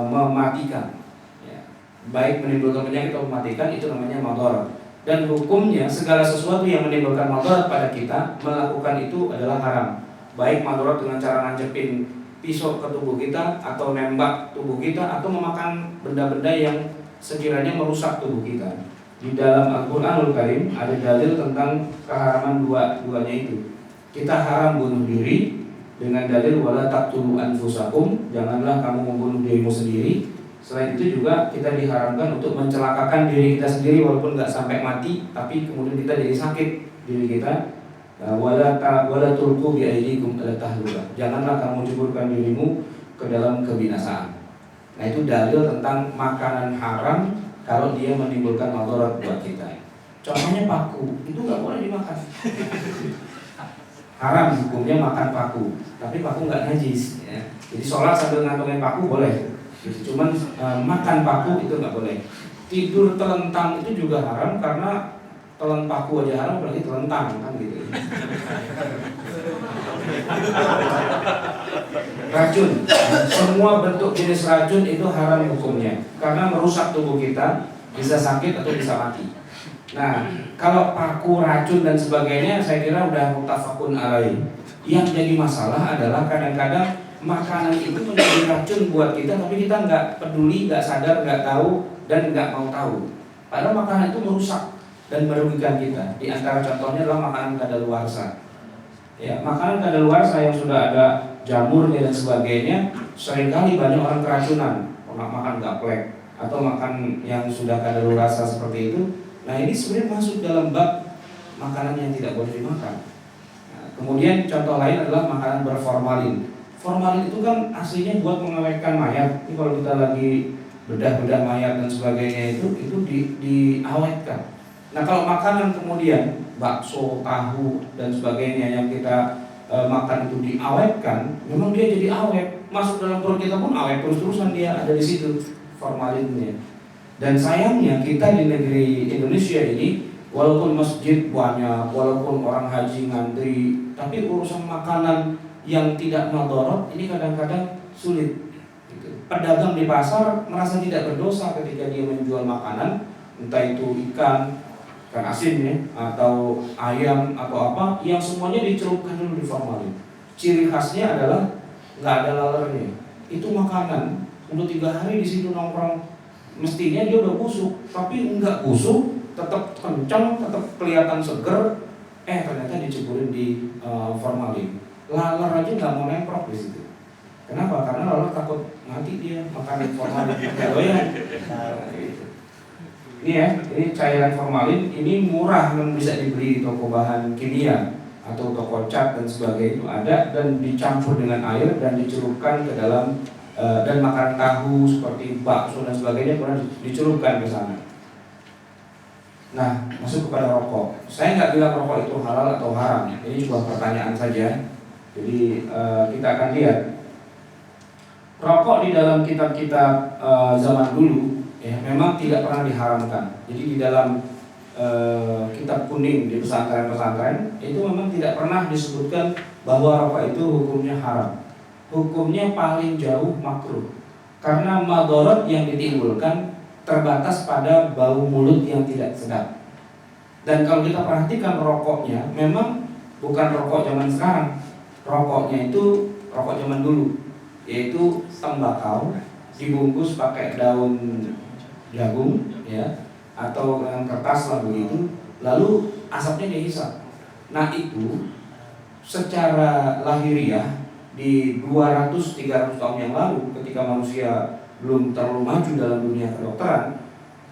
mematikan. Ya. Baik menimbulkan penyakit atau mematikan, itu namanya madarat. Dan hukumnya segala sesuatu yang menimbulkan madarat pada kita, melakukan itu adalah haram. Baik madarat dengan cara nancepin pisau ke tubuh kita, atau nembak tubuh kita, atau memakan benda-benda yang sekiranya merusak tubuh kita. Di dalam Al-Quranul Karim ada dalil tentang keharaman duanya itu. Kita haram bunuh diri dengan dalil wala taqtulu anfusakum, janganlah kamu membunuh dirimu sendiri. Selain itu juga kita diharamkan untuk mencelakakan diri kita sendiri walaupun nggak sampai mati, tapi kemudian kita jadi sakit diri kita. Wala tulqu bi aydikum ila tahlukah. Janganlah kamu ceburkan dirimu ke dalam kebinasaan. Nah, itu dalil tentang makanan haram kalau dia menimbulkan madarat buat kita. Contohnya paku, itu nggak boleh dimakan. Haram hukumnya makan paku, tapi paku nggak najis. Ya. Jadi sholat sambil ngantongin paku boleh. Cuman makan paku itu nggak boleh. Tidur telentang itu juga haram karena telan paku aja haram, apalagi telentang kan gitu. Racun, semua bentuk jenis racun itu haram hukumnya karena merusak tubuh kita, bisa sakit atau bisa mati. Nah, kalau paku, racun dan sebagainya, saya kira udah muttafaqun alaih. Yang jadi masalah adalah kadang-kadang makanan itu menjadi racun buat kita, tapi kita nggak peduli, nggak sadar, nggak tahu, dan nggak mau tahu. Padahal makanan itu merusak dan merugikan kita. Di antara contohnya adalah makanan kadaluarsa. Ya, makanan kadaluarsa yang sudah ada jamurnya dan sebagainya, seringkali banyak orang keracunan, makan gaplek atau makan yang sudah kadaluarsa seperti itu. Nah, ini sebenarnya masuk dalam bab makanan yang tidak boleh dimakan. Nah, kemudian contoh lain adalah makanan berformalin. Formalin itu kan aslinya buat mengawetkan mayat. Ini kalau kita lagi bedah-bedah mayat dan sebagainya itu diawetkan. Nah, kalau makanan kemudian bakso, tahu dan sebagainya yang kita makan itu diawetkan, memang dia jadi awet. Masuk dalam perut kita pun awet terus-terusan, dia ada di situ formalinnya. Dan sayangnya kita di negeri Indonesia ini, walaupun masjid banyak, walaupun orang haji ngantri, tapi urusan makanan yang tidak madarat ini kadang-kadang sulit. Pedagang di pasar merasa tidak berdosa ketika dia menjual makanan, entah itu ikan asin ya, atau ayam atau apa, yang semuanya dicelupkan dulu di formalin. Ciri khasnya adalah nggak ada lalernya. Itu makanan untuk 3 hari di situ nongkrong, mestinya dia udah busuk, tapi nggak busuk, tetap kencang, tetap kelihatan seger. Ternyata diceburin di formalin. Laler aja nggak mau nemprok di situ. Kenapa? Karena laler takut mati dia makan formalin. Doyan. Ini ya, ini cairan formalin, ini murah dan bisa dibeli di toko bahan kimia atau toko cat dan sebagainya, itu ada dan dicampur dengan air dan dicelupkan ke dalam dan makan tahu seperti bakso dan sebagainya kemudian dicelupkan ke sana. Nah, masuk kepada rokok. Saya nggak bilang rokok itu halal atau haram. Ini cuma pertanyaan saja. Jadi kita akan lihat rokok di dalam kitab-kitab zaman dulu, ya, memang tidak pernah diharamkan. Jadi di dalam kitab kuning di pesantren-pesantren itu memang tidak pernah disebutkan bahwa rokok itu hukumnya haram. Hukumnya paling jauh makruh, karena madharat yang ditimbulkan terbatas pada bau mulut yang tidak sedap. Dan kalau kita perhatikan rokoknya, memang bukan rokok zaman sekarang. Rokoknya itu rokok zaman dulu, yaitu tembakau dibungkus pakai daun jagung, ya, atau kertas lah begitu, lalu asapnya dihisap. Nah itu secara lahiriah di 200-300 tahun yang lalu, ketika manusia belum terlalu maju dalam dunia kedokteran,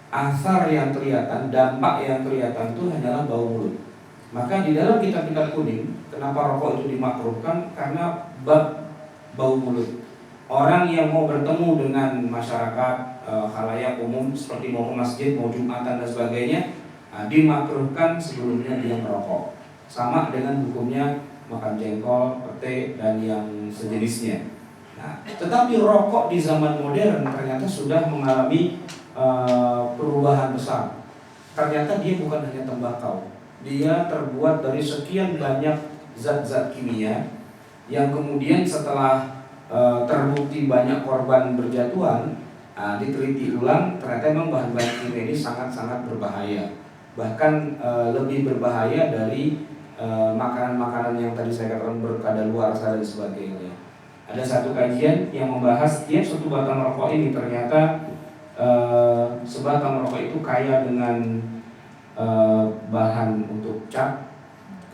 asar yang kelihatan, dampak yang kelihatan itu hanyalah bau mulut. Maka di dalam kitab-kitab kuning, kenapa rokok itu dimakruhkan? Karena bab bau mulut. Orang yang mau bertemu dengan masyarakat, khalayak umum seperti mau ke masjid, mau jumatan dan sebagainya, dimakruhkan sebelumnya dia merokok. Sama dengan hukumnya makan jengkol, pete, dan yang sejenisnya. Nah, tetapi rokok di zaman modern ternyata sudah mengalami perubahan besar. Ternyata dia bukan hanya tembakau, dia terbuat dari sekian banyak zat-zat kimia yang kemudian setelah terbukti banyak korban berjatuhan, diteliti ulang, ternyata memang bahan-bahan kimia ini sangat-sangat berbahaya. Bahkan lebih berbahaya dari makanan-makanan yang tadi saya katakan berkadaluarsa dan sebagainya. Ada satu kajian yang membahas tiap satu batang rokok ini ternyata sebatang rokok itu kaya dengan bahan untuk cat,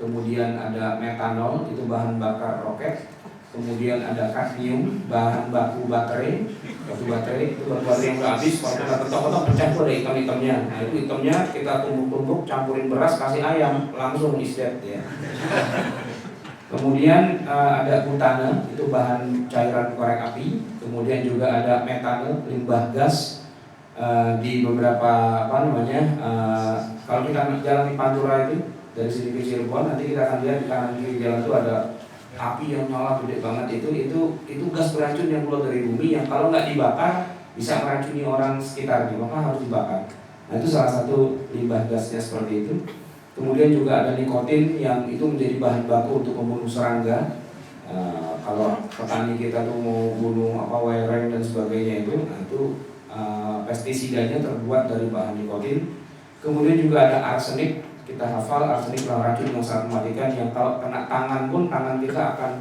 kemudian ada metanol, itu bahan bakar roket, kemudian ada kadmium, bahan baku baterai, batu baterai itu batu baterai yang udah habis, kalau kita ketok-ketok pecah tuh ada hitam-hitamnya. Nah itu hitamnya kita tumbuk-tumbuk, campurin beras, kasih ayam, langsung isdet ya. Kemudian ada butane, itu bahan cairan korek api. Kemudian juga ada metane, limbah gas di beberapa kalau kita jalan di Pantura itu dari sini ke Cirebon, nanti kita akan lihat di kanan kiri jalan itu ada api yang nyala gede banget. Itu gas beracun yang keluar dari bumi yang kalau nggak dibakar bisa meracuni orang sekitarnya, maka harus dibakar. Nah itu salah satu limbah gasnya seperti itu. Kemudian juga ada nikotin yang itu menjadi bahan baku untuk membunuh serangga. Kalau petani kita tuh mau bunuh wereng dan sebagainya itu, nah itu pestisidanya terbuat dari bahan nikotin. Kemudian juga ada arsenik. Kita hafal arsenik adalah racun yang sangat mematikan, yang kalau kena tangan pun tangan kita akan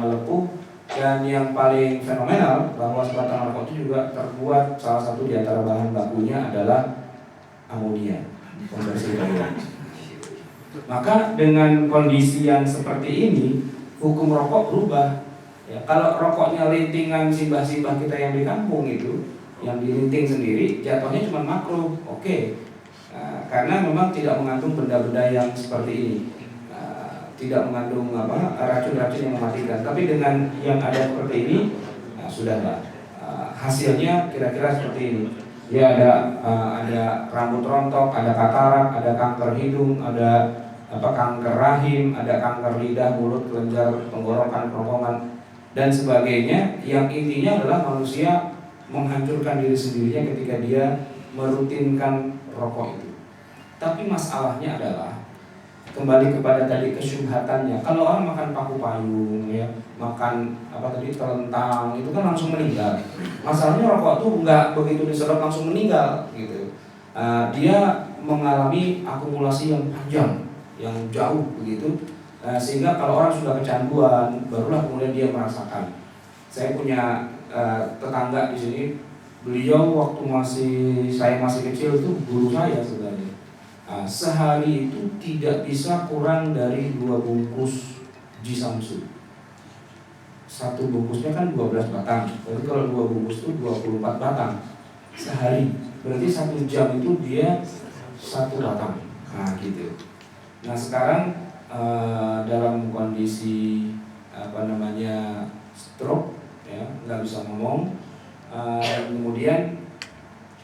melepuh. Dan yang paling fenomenal bahwa sebatang rokok itu juga terbuat, salah satu di antara bahan bakunya adalah amonia, pembersih udara. Maka dengan kondisi yang seperti ini, hukum rokok berubah. Ya, kalau rokoknya lintingan simbah-simbah kita yang di kampung itu, yang dilinting sendiri, jatuhnya cuma makruh, oke. Karena memang tidak mengandung benda-benda yang seperti ini, tidak mengandung racun-racun yang mematikan. Tapi dengan yang ada seperti ini, sudahlah. Hasilnya kira-kira seperti ini. Ya ada rambut rontok, ada katarak, ada kanker hidung, ada kanker rahim, ada kanker lidah, mulut, kelenjar, tenggorokan, kerongkongan dan sebagainya. Yang intinya adalah manusia menghancurkan diri sendirinya ketika dia merutinkan rokok itu. Tapi masalahnya adalah kembali kepada tadi kesyubhatannya. Kalau orang makan paku payung, ya, makan telentang, itu kan langsung meninggal. Masalahnya rokok tuh nggak begitu disedot langsung meninggal, gitu. Dia mengalami akumulasi yang panjang, yang jauh begitu, sehingga kalau orang sudah kecanduan, barulah kemudian dia merasakan. Saya punya tetangga di sini, beliau waktu saya masih kecil itu guru saya sebenarnya. Sehari itu tidak bisa kurang dari 2 bungkus Jisamsu. Satu bungkusnya kan 12 batang. Berarti kalau 2 bungkus itu 24 batang sehari. Berarti 1 jam itu dia 1 batang. Nah gitu. Nah sekarang dalam kondisi stroke, ya, nggak bisa ngomong. Kemudian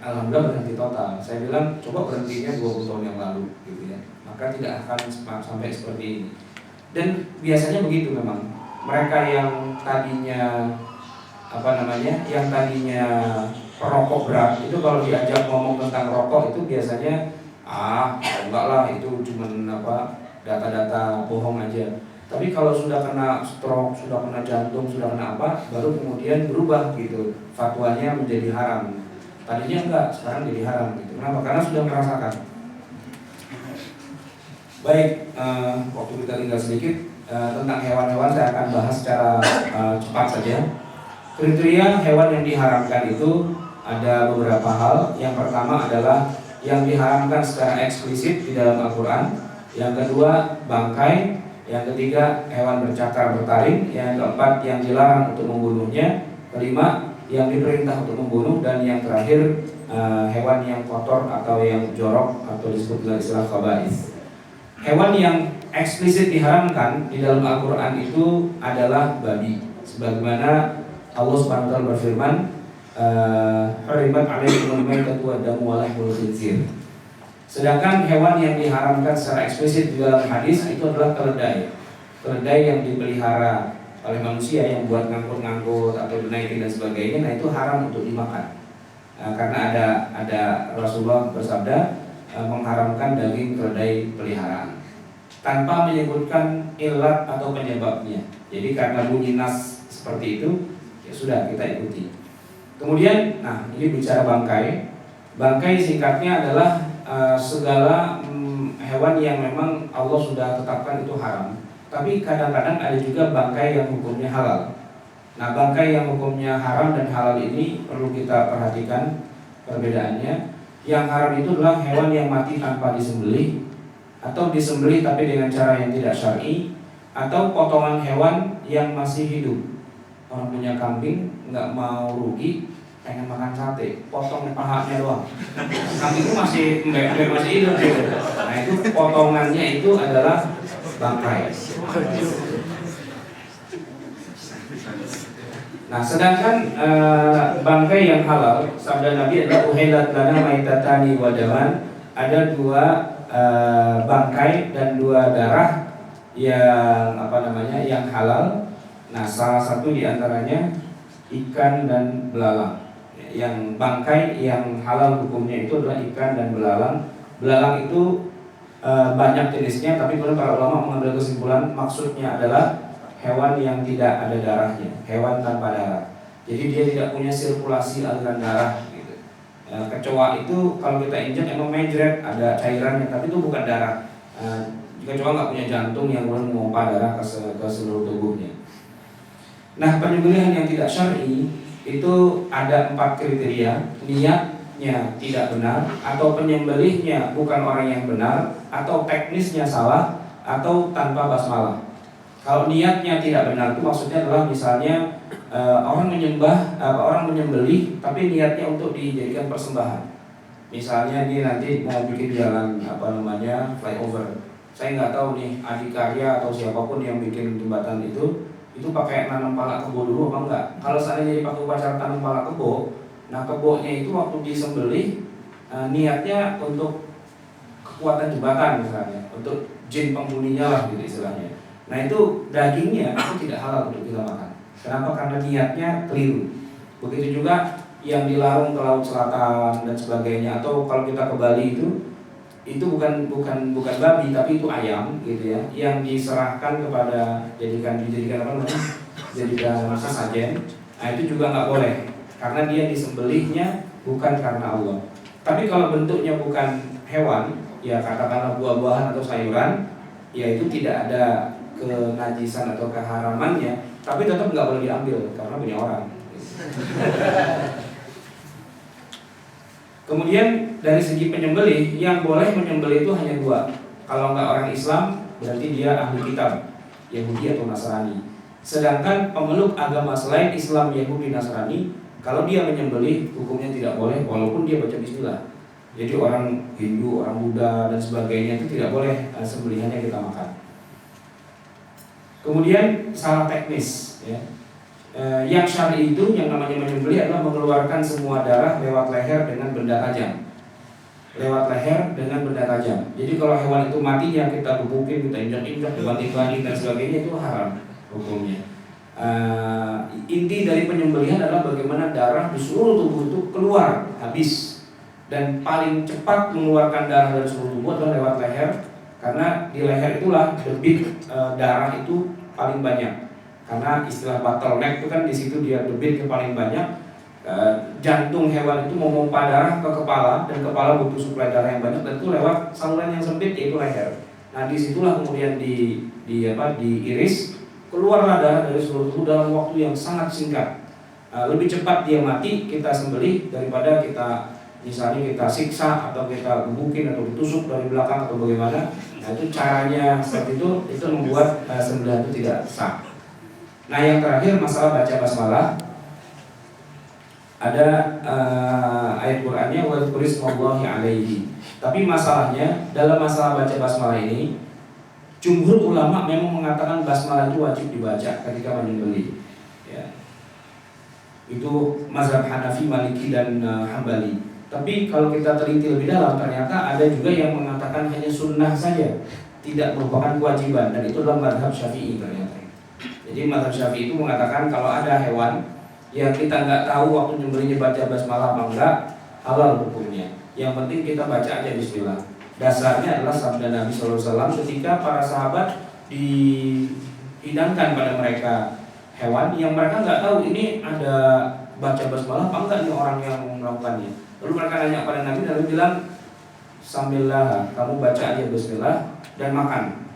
alhamdulillah berhenti total. Saya bilang coba berhentinya 20 tahun yang lalu gitu ya, maka tidak akan sampai seperti ini. Dan biasanya begitu memang. Mereka yang tadinya yang tadinya perokok berat itu kalau diajak ngomong tentang rokok itu biasanya enggak lah, itu cuma data-data bohong aja. Tapi kalau sudah kena stroke, sudah kena jantung, sudah kena apa, baru kemudian berubah gitu, fatwanya menjadi haram. Tadinya enggak, sekarang jadi haram gitu. Kenapa? Karena sudah merasakan. Baik, waktu kita tinggal sedikit, tentang hewan-hewan saya akan bahas secara cepat saja. Kriteria hewan yang diharamkan itu ada beberapa hal. Yang pertama adalah yang diharamkan secara eksplisit di dalam Al-Quran. Yang kedua, bangkai. Yang ketiga, hewan bercakar bertaring. Yang keempat, yang dilarang untuk membunuhnya. Kelima, yang diperintah untuk membunuh. Dan yang terakhir, hewan yang kotor atau yang jorok atau disebut dengan istilah khaba'is. Hewan yang eksplisit diharamkan di dalam Al-Quran itu adalah babi. Sebagaimana Allah Subhanahu wa taala berfirman, "Harimat 'alaikumul maitatu wad-damu wa lahmul khinzir." Sedangkan hewan yang diharamkan secara eksplisit di dalam hadis itu adalah keledai. Keledai yang dipelihara oleh manusia yang buat ngangkut-ngangkut atau dinaikin dan sebagainya, nah itu haram untuk dimakan. Karena ada Rasulullah bersabda mengharamkan daging keledai peliharaan tanpa menyebutkan ilat atau penyebabnya. Jadi karena bunyi nas seperti itu, ya sudah kita ikuti. Kemudian, ini bicara bangkai. Bangkai singkatnya adalah segala hewan yang memang Allah sudah tetapkan itu haram. Tapi kadang-kadang ada juga bangkai yang hukumnya halal. Nah, bangkai yang hukumnya haram dan halal ini perlu kita perhatikan perbedaannya. Yang haram itu adalah hewan yang mati tanpa disembelih, atau disembelih tapi dengan cara yang tidak syar'i, atau potongan hewan yang masih hidup. Orang punya kambing nggak mau rugi, pengen makan sate, potong pahanya doang. Kambing itu masih hidup gitu. Nah itu potongannya itu adalah bangkai. Nah sedangkan bangkai yang halal, sabda Nabi adalah uhilat lana maitatani wa daman. Ada dua bangkai dan dua darah yang halal. Nah salah satu diantaranya ikan dan belalang. Yang bangkai yang halal hukumnya itu adalah ikan dan belalang. Belalang itu banyak jenisnya, tapi kemudian para ulama mengambil kesimpulan maksudnya adalah hewan yang tidak ada darahnya, hewan tanpa darah. Jadi dia tidak punya sirkulasi aliran darah gitu. Kecoa itu kalau kita injak emang menjret, ada cairannya, tapi itu bukan darah. Kecoa nggak punya jantung yang kemudian memompa darah ke seluruh tubuhnya. Nah, penyembelihan yang tidak syar'i itu ada 4 kriteria. Niatnya tidak benar, atau penyembelihnya bukan orang yang benar, atau teknisnya salah, atau tanpa basmalah. Kalau niatnya tidak benar itu maksudnya adalah misalnya orang menyembelih tapi niatnya untuk dijadikan persembahan. Misalnya dia nanti mau bikin jalan flyover. Saya nggak tahu nih Adikarya atau siapapun yang bikin jembatan itu pakai nanam pala kebo dulu apa enggak. Kalau seandainya dipakai upacara tanam pala kebo, nah kebonya itu waktu disembelih niatnya untuk kekuatan jembatan misalnya, untuk jin penghuninya lah gitu istilahnya. Nah itu dagingnya itu tidak halal untuk kita makan. Kenapa? Karena niatnya keliru. Begitu juga yang dilarung ke laut selatan dan sebagainya, atau kalau kita ke Bali itu bukan babi tapi itu ayam gitu ya, yang diserahkan kepada dijadikan sesajen. Nah itu juga nggak boleh karena dia disembelihnya bukan karena Allah. Tapi kalau bentuknya bukan hewan, ya katakanlah buah-buahan atau sayuran, ya itu tidak ada kenajisan atau keharamannya, tapi tetap nggak boleh diambil karena punya orang. Kemudian dari segi penyembelih, yang boleh menyembelih itu hanya 2. Kalau nggak orang Islam, berarti dia ahli kitab, Yahudi atau Nasrani. Sedangkan pemeluk agama selain Islam, Yahudi, Nasrani, kalau dia menyembelih, hukumnya tidak boleh walaupun dia baca bismillah. Jadi orang Hindu, orang Buddha dan sebagainya itu tidak boleh sembelihannya kita makan. Kemudian salah teknis ya. Yang syar'i itu yang namanya menyembelih adalah mengeluarkan semua darah lewat leher dengan benda tajam. Lewat leher dengan benda tajam. Jadi kalau hewan itu matinya kita gebukin, kita injak-injak, dibanting-banting dan sebagainya, itu haram hukumnya. Inti dari penyembelihan adalah bagaimana darah di seluruh tubuh itu keluar habis, dan paling cepat mengeluarkan darah dari seluruh tubuh adalah lewat leher, karena di leher itulah debit darah itu paling banyak. Karena istilah bottleneck itu kan di situ dia debit paling banyak. Jantung hewan itu memompa darah ke kepala, dan kepala butuh suplai darah yang banyak, dan itu lewat saluran yang sempit yaitu leher. Nah disitulah kemudian diiris, keluarlah darah dari seluruh tubuh dalam waktu yang sangat singkat. Lebih cepat dia mati kita sembelih daripada kita misalnya kita siksa atau kita gebukin atau ditusuk dari belakang atau bagaimana. Nah itu caranya seperti itu membuat sembelihan itu tidak sah. Nah yang terakhir masalah baca basmalah. Ada ayat Qur'annya wa dzkurismallahi alaihi. Tapi masalahnya dalam masalah baca basmalah ini, jumhur ulama memang mengatakan basmalah itu wajib dibaca ketika menyembelih. Ya. Itu mazhab Hanafi, Maliki dan Hambali. Tapi kalau kita teliti lebih dalam, ternyata ada juga yang mengatakan hanya sunnah saja, tidak merupakan kewajiban, dan itu adalah mazhab Syafi'i ternyata. Jadi mazhab Syafi'i itu mengatakan kalau ada hewan yang kita nggak tahu waktu nyembelihnya baca basmalah apa enggak, halal hukumnya. Yang penting kita baca aja bismillah. Dasarnya adalah sabda Nabi SAW ketika para sahabat dihidangkan pada mereka hewan yang mereka nggak tahu ini ada baca basmalah apa enggak nih orang yang melakukannya. Lalu mereka nanya pada Nabi, Nabi bilang sambillah, kamu baca aja bismillah dan makan.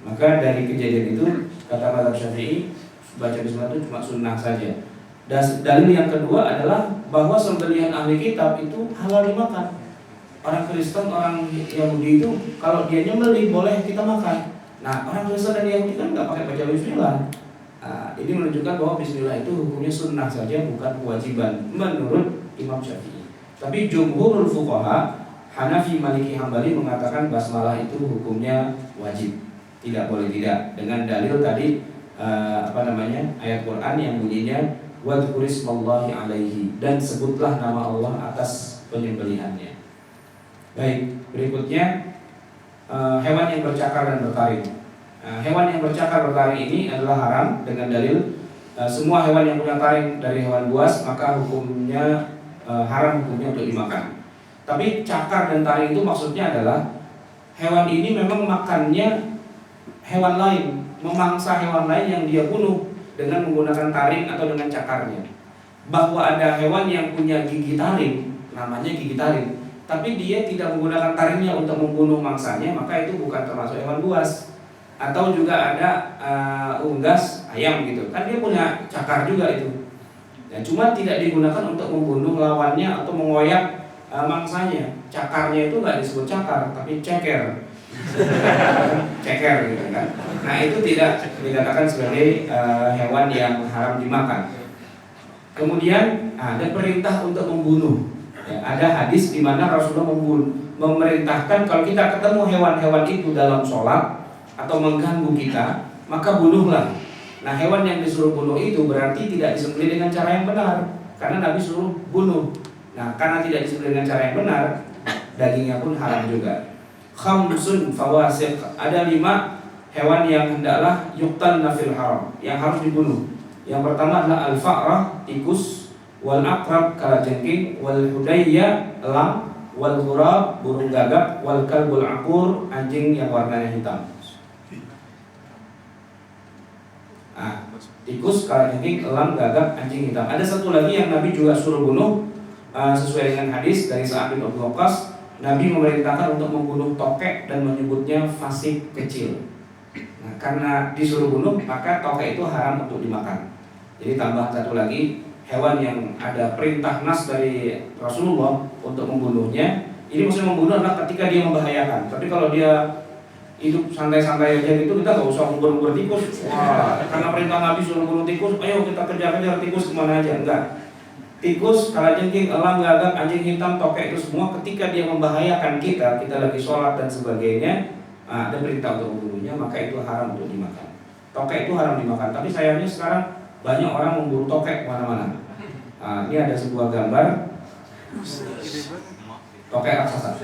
Maka dari kejadian itu kata mazhab Syafi'i, baca bismillah itu cuma sunnah saja. Dan dalil yang kedua adalah bahwa sembelihan ahli kitab itu halal dimakan. Orang Kristen, orang Yahudi itu kalau dia nyembelih boleh kita makan. Nah orang Kristen dan Yahudi kan nggak pakai baca bismillah. Ini menunjukkan bahwa bismillah itu hukumnya sunnah saja, bukan kewajiban menurut Imam Syafi'i. Tapi jumhurul fuqaha Hanafi, Maliki, Hambali mengatakan basmalah itu hukumnya wajib, tidak boleh tidak, dengan dalil tadi ayat Quran yang bunyinya wadzurismallahi alaihi, dan sebutlah nama Allah atas penyembelihannya. Baik, berikutnya hewan yang bercakar dan bertaring. Hewan yang bercakar bertaring ini adalah haram dengan dalil semua hewan yang punya taring dari hewan buas maka hukumnya haram hukumnya untuk dimakan. Tapi cakar dan taring itu maksudnya adalah hewan ini memang makannya hewan lain, memangsa hewan lain yang dia bunuh dengan menggunakan taring atau dengan cakarnya. Bahwa ada hewan yang punya gigi taring, namanya gigi taring, tapi dia tidak menggunakan taringnya untuk membunuh mangsanya, maka itu bukan termasuk hewan buas. Atau juga ada unggas ayam gitu, kan dia punya cakar juga itu. Ya, cuma tidak digunakan untuk membunuh lawannya atau mengoyak mangsanya. Cakarnya itu nggak disebut cakar, tapi ceker. Ceker gitu kan. Nah itu tidak dikatakan sebagai hewan yang haram dimakan. Kemudian ada perintah untuk membunuh. Ya, ada hadis di mana Rasulullah memerintahkan kalau kita ketemu hewan-hewan itu dalam sholat atau mengganggu kita, maka bunuhlah. Nah hewan yang disuruh bunuh itu berarti tidak disembelih dengan cara yang benar, karena Nabi suruh bunuh. Nah karena tidak disembelih dengan cara yang benar, dagingnya pun haram juga. Khamsun fawasiq, ada 5 hewan yang hendaklah yuqtal nafil haram, yang harus dibunuh. Yang pertama adalah al-fa'rah, tikus, wal aqrab, kalajengking, wal hudayya, elang, wal ghurab, burung gagak, wal kalbul aqur, anjing yang warnanya hitam. Tikus, kalajengking, elang, gagak, anjing hitam. Ada satu lagi yang Nabi juga suruh bunuh sesuai dengan hadis dari Sa'ad bin Abi Waqqas. Nabi memerintahkan untuk membunuh tokek dan menyebutnya fasik kecil. Nah, karena disuruh bunuh maka tokek itu haram untuk dimakan. Jadi tambah satu lagi hewan yang ada perintah nas dari Rasulullah untuk membunuhnya. Ini maksudnya membunuh adalah ketika dia membahayakan. Tapi kalau dia hidup santai-santai aja gitu, kita nggak usah ngubur-ngubur tikus. Wah, karena perintah Nabi suruh bunuh tikus, ayo kita kejar-kejar tikus kemana aja. Enggak. Tikus, kalajengking, elang, gagak, anjing hitam, tokek itu semua ketika dia membahayakan kita lagi sholat dan sebagainya, ada perintah untuk membunuhnya, maka itu haram untuk dimakan. Tokek itu haram dimakan. Tapi sayangnya sekarang banyak orang memburu tokek kemana-mana. Nah, ini ada sebuah gambar tokek raksasa.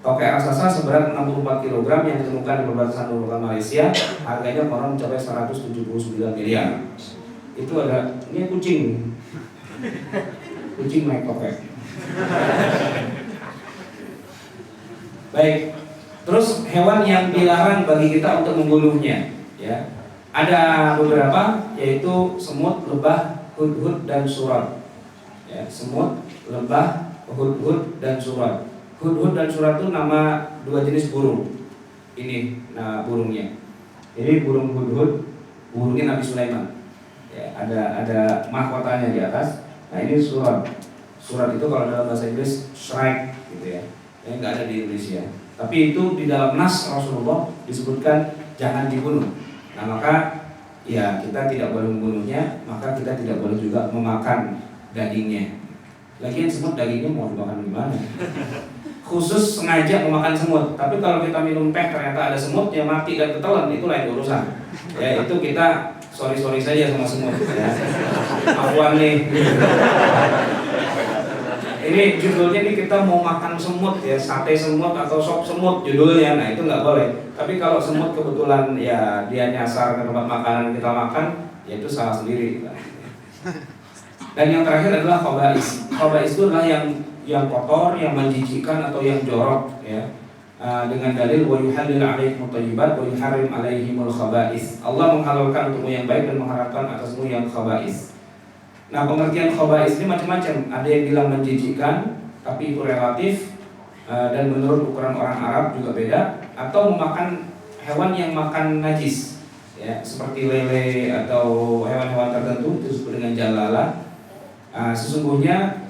Tokek raksasa seberat 64 kg yang ditemukan di perbatasan Nunukan Malaysia, harganya konon mencapai 179 miliar. Itu ada, ini kucing naik tokek. Baik, terus hewan yang dilarang bagi kita untuk membunuhnya, ya. Ada beberapa, yaitu semut, lebah, hudhud dan surat. Ya, semut, lebah, hudhud dan surat. Hudhud dan surat itu nama dua jenis burung. Ini, nah burungnya. Jadi burung hudhud, burungnya Nabi Sulaiman. Ya, ada mahkotanya di atas. Nah ini surat. Surat itu kalau dalam bahasa Inggris shrike, gitu ya. Yang nggak ada di Indonesia. Tapi itu di dalam nas Rasulullah disebutkan jangan dibunuh. Nah maka ya kita tidak boleh membunuhnya, maka kita tidak boleh juga memakan dagingnya. Lagian semut dagingnya mau dimakan gimana? Khusus sengaja memakan semut. Tapi kalau kita minum teh ternyata ada semut yang mati dan ketelan, itu lain urusan. Ya itu kita sorry saja sama semut. Ya. Afwan nih. Ini judulnya nih kita mau makan semut ya, sate semut atau sop semut judulnya. Nah itu nggak boleh. Tapi kalau semut kebetulan ya dia nyasar ke tempat makanan kita makan, ya itu salah sendiri. Dan yang terakhir adalah khaba'is. Khaba'is itu adalah yang kotor, yang menjijikkan atau yang jorok, ya. Dengan dalil wa yuhallil 'alaihimut thayyibat wa yuharrim 'alaihimul khaba'is. Allah menghalalkan untukmu yang baik dan mengharamkan atasmu yang khaba'is. Nah, pengertian khaba'is ini macam-macam. Ada yang bilang menjijikkan, tapi itu relatif, dan menurut ukuran orang Arab juga beda. Atau memakan hewan yang makan najis, ya, seperti lele atau hewan-hewan tertentu itu disebut dengan jalala. Sesungguhnya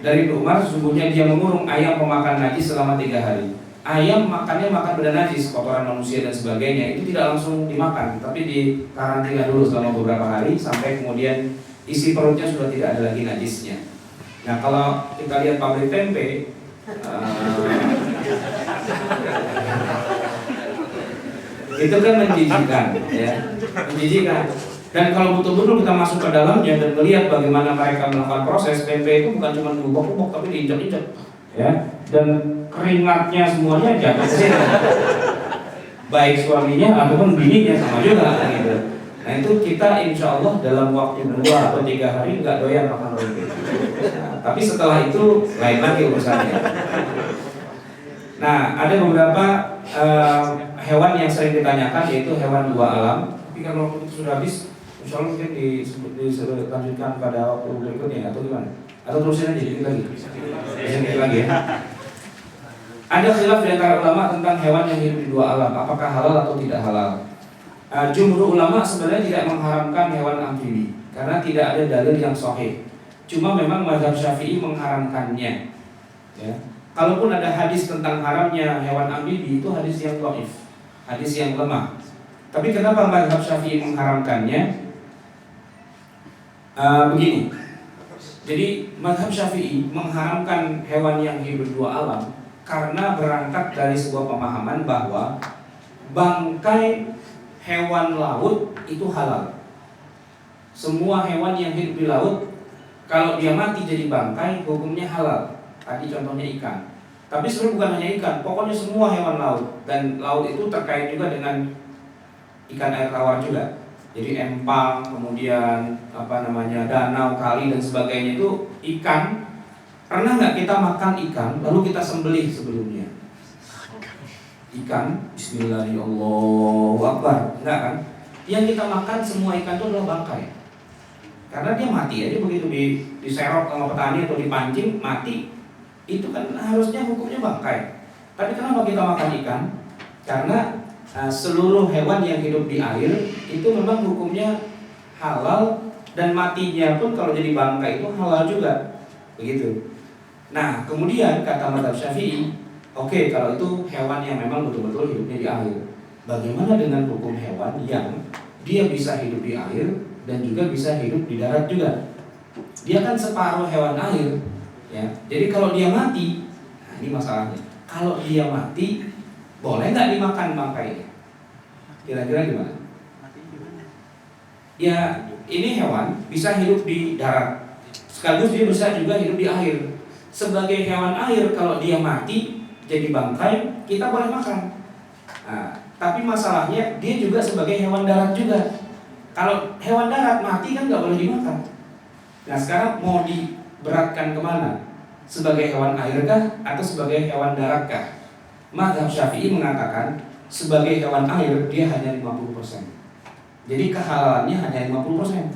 dari Ibnu Umar, sesungguhnya dia mengurung ayam pemakan najis selama 3 hari. Ayam makan benda najis, kotoran manusia dan sebagainya, itu tidak langsung dimakan, tapi dikarantina dulu selama beberapa hari sampai kemudian isi perutnya sudah tidak ada lagi najisnya. Nah kalau kita lihat pabrik tempe, itu kan menjijikkan, ya, menjijikkan. Dan kalau betul-betul kita masuk ke dalamnya dan melihat bagaimana mereka melakukan proses, tempe itu bukan cuma diubah-ubah tapi diinjak-injak, ya, dan keringatnya semuanya jatuh ke sini. Baik suaminya ataupun bininya sama juga, gitu. Nah itu kita insya Allah dalam waktu 2 atau 3 hari nggak doyan makan tempe. Nah, tapi setelah itu lain lagi urusannya. Nah ada beberapa hewan yang sering ditanyakan, yaitu hewan 2 alam. Tapi kalau waktu itu sudah habis, insya Allah mungkin dilanjutkan pada waktu berikutnya atau gimana? Atau terusin aja dikit lagi ya. Ada khilaf di antara ulama tentang hewan yang hidup di 2 alam, apakah halal atau tidak halal. Jumhur ulama sebenarnya tidak mengharamkan hewan amfibi karena tidak ada dalil yang sahih. Cuma memang mazhab Syafi'i mengharamkannya. Ya. Kalaupun ada hadis tentang haramnya hewan amfibi, itu hadis yang dhaif, hadis yang lemah. Tapi kenapa mazhab Syafi'i mengharamkannya? Begini. Jadi mazhab Syafi'i mengharamkan hewan yang hidup 2 alam karena berangkat dari sebuah pemahaman bahwa bangkai hewan laut itu halal. Semua hewan yang hidup di laut, kalau dia mati jadi bangkai, hukumnya halal. Tadi contohnya ikan. Tapi sebenarnya bukan hanya ikan, pokoknya semua hewan laut. Dan laut itu terkait juga dengan ikan air tawar juga. Jadi empang, kemudian danau, kali dan sebagainya itu ikan. Pernah nggak kita makan ikan lalu kita sembelih sebelumnya? Ikan, Bismillahirrahmanirrahim, enggak kan? Yang kita makan semua ikan itu adalah bangkai. Karena dia mati aja begitu diserok sama petani atau dipancing mati, itu kan harusnya hukumnya bangkai. Tapi kenapa kita makan ikan? Karena seluruh hewan yang hidup di air itu memang hukumnya halal dan matinya pun kalau jadi bangkai itu halal juga, begitu. Nah kemudian kata mazhab Syafi'i, oke, kalau itu hewan yang memang betul-betul hidupnya di air. Bagaimana dengan hukum hewan yang dia bisa hidup di air dan juga bisa hidup di darat juga? Dia kan separuh hewan air, ya. Jadi kalau dia mati, nah ini masalahnya. Kalau dia mati, boleh nggak dimakan bangkainya? Kira-kira gimana? Ya, ini hewan bisa hidup di darat, sekaligus dia bisa juga hidup di air. Sebagai hewan air, kalau dia mati jadi bangkai, kita boleh makan. Nah, tapi masalahnya dia juga sebagai hewan darat juga. Kalau hewan darat mati kan nggak boleh dimakan. Nah, sekarang mau diberatkan kemana? Sebagai hewan airkah atau sebagai hewan daratkah? Mazhab Syafi'i mengatakan sebagai hewan air dia hanya 50%. Jadi kehalalannya hanya 50%.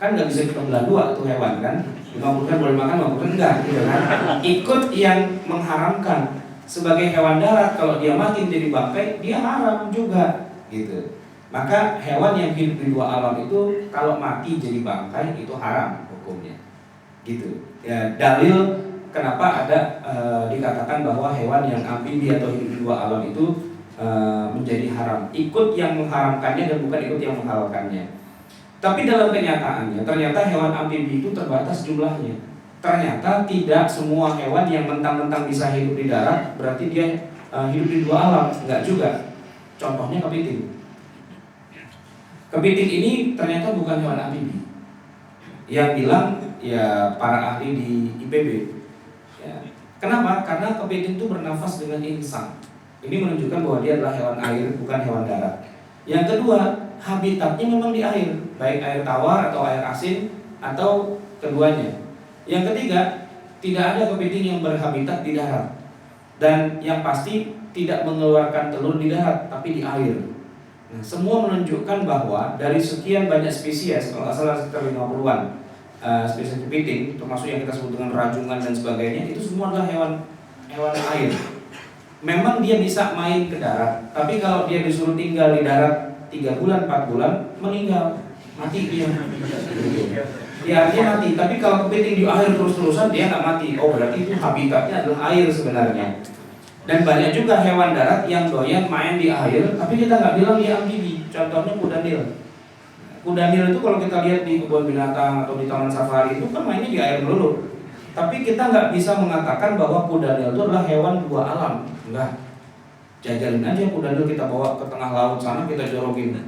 Kan nggak bisa kita belah dua tuh hewan kan. 50% boleh makan, 50% enggak gitu kan. Ikut yang mengharamkan. Sebagai hewan darat kalau dia mati menjadi bangkai, dia haram juga gitu. Maka hewan yang hidup di dua alam itu kalau mati jadi bangkai itu haram hukumnya. Gitu. Ya, dalil kenapa ada dikatakan bahwa hewan yang amfibi atau hidup di dua alam itu menjadi haram, ikut yang mengharamkannya dan bukan ikut yang menghalalkannya. Tapi dalam kenyataannya ternyata hewan amfibi itu terbatas jumlahnya. Ternyata tidak semua hewan yang mentang-mentang bisa hidup di darat berarti dia hidup di dua alam, enggak juga. Contohnya kepiting. Kepiting ini ternyata bukan hewan amfibi. Yang bilang ya para ahli di IPB. Ya. Kenapa? Karena kepiting itu bernafas dengan insang. Ini menunjukkan bahwa dia adalah hewan air, bukan hewan darat. Yang kedua, habitatnya memang di air, baik air tawar atau air asin atau keduanya. Yang ketiga, tidak ada kepiting yang berhabitat di darat. Dan yang pasti tidak mengeluarkan telur di darat, tapi di air. Nah, semua menunjukkan bahwa dari sekian banyak spesies, kalau nggak salah sekitar 50-an spesies kepiting, termasuk yang kita sebut dengan rajungan dan sebagainya, itu semua adalah hewan air. Memang dia bisa main ke darat, tapi kalau dia disuruh tinggal di darat 3 bulan, 4 bulan, meninggal, mati dia. Ya, dia mati. Tapi kalau kepiting di air terus-terusan dia nggak mati. Oh, berarti itu habitatnya adalah air sebenarnya. Dan banyak juga hewan darat yang doyan main di air, tapi kita nggak bilang dia amfibi. Contohnya kuda nil. Kuda nil itu kalau kita lihat di kebun binatang atau di taman safari itu kan mainnya di air melulu. Tapi kita nggak bisa mengatakan bahwa kuda nil itu adalah hewan dua alam. Enggak. Jajalin aja kuda nil kita bawa ke tengah laut sana, kita jorokin.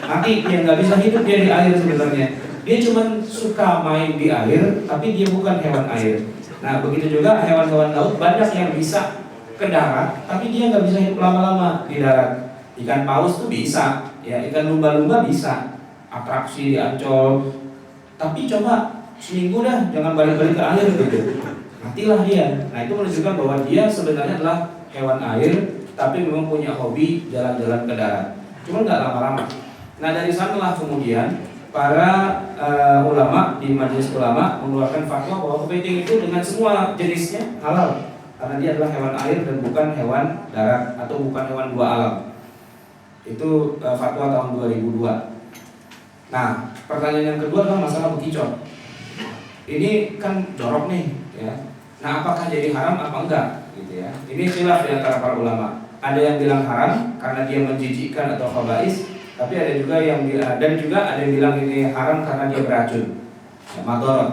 Mati dia, nggak bisa hidup dia di air sebenarnya. Dia cuma suka main di air, tapi dia bukan hewan air. Nah, begitu juga hewan-hewan laut banyak yang bisa ke darat, tapi dia nggak bisa hidup lama-lama di darat. Ikan paus tuh bisa, ya ikan lumba-lumba bisa, atraksi di Ancol. Tapi coba seminggu dah, jangan balik-balik ke air gitu. Matilah dia. Nah, itu menunjukkan bahwa dia sebenarnya adalah hewan air, tapi memang punya hobi jalan-jalan ke darat. Cuma nggak lama-lama. Nah, dari sanalah kemudian para ulama di majelis ulama mengeluarkan fatwa bahwa kepiting itu dengan semua jenisnya halal, karena dia adalah hewan air dan bukan hewan darat atau bukan hewan dua alam. Itu fatwa tahun 2002. Nah, pertanyaan yang kedua adalah masalah bekicot. Ini kan jorok nih, ya. Nah, apakah jadi haram apa enggak, gitu ya? Ini khilaf di antara para ulama. Ada yang bilang haram karena dia menjijikkan atau khabais, tapi ada juga yang bilang, dan juga ada yang bilang ini haram karena dia beracun, ya, madorot.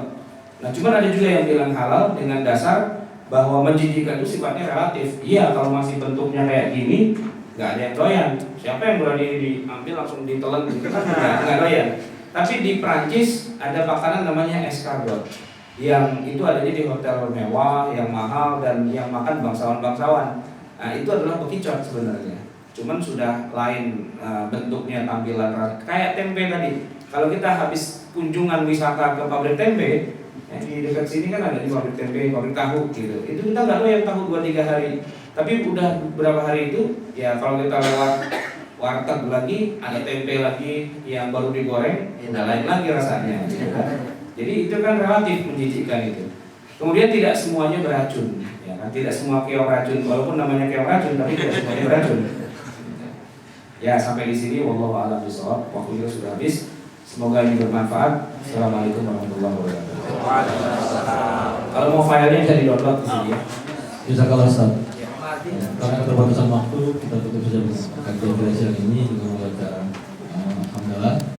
Nah, cuman ada juga yang bilang halal dengan dasar bahwa menjijikkan itu sifatnya relatif. Iya, kalau masih bentuknya kayak gini, nggak ada yang doyan. Siapa yang berani diambil langsung ditelan gitu kan? Nggak doyan. Tapi di Prancis ada makanan namanya escargot, yang itu adanya di hotel mewah, yang mahal dan yang makan bangsawan-bangsawan. Nah, itu adalah bekicot sebenarnya. Cuman sudah lain bentuknya, tampilan rasa. Kayak tempe tadi. Kalau kita habis kunjungan wisata ke pabrik tempe, ya, di dekat sini kan ada di pabrik tempe, pabrik tahu gitu. Itu kita nggak tahu yang tahu 2-3 hari. Tapi udah beberapa hari itu, ya kalau kita lewat warteg lagi, ada tempe lagi yang baru digoreng, ya lain lagi rasanya. Jadi itu kan relatif menjijikkan itu. Kemudian tidak semuanya beracun, ya kan? Tidak semua keong racun, walaupun namanya keong racun, tapi tidak semuanya beracun. Ya, sampai di sini wallahu a'lam bishawab. Waktu kita sudah habis. Semoga ini bermanfaat. Assalamualaikum warahmatullahi wabarakatuh. Kalau mau filenya bisa di-download di sini ya. Jazakallah Ustaz. Karena keterbatasan waktu kita tutup saja kajian ini dengan membaca hamdalah.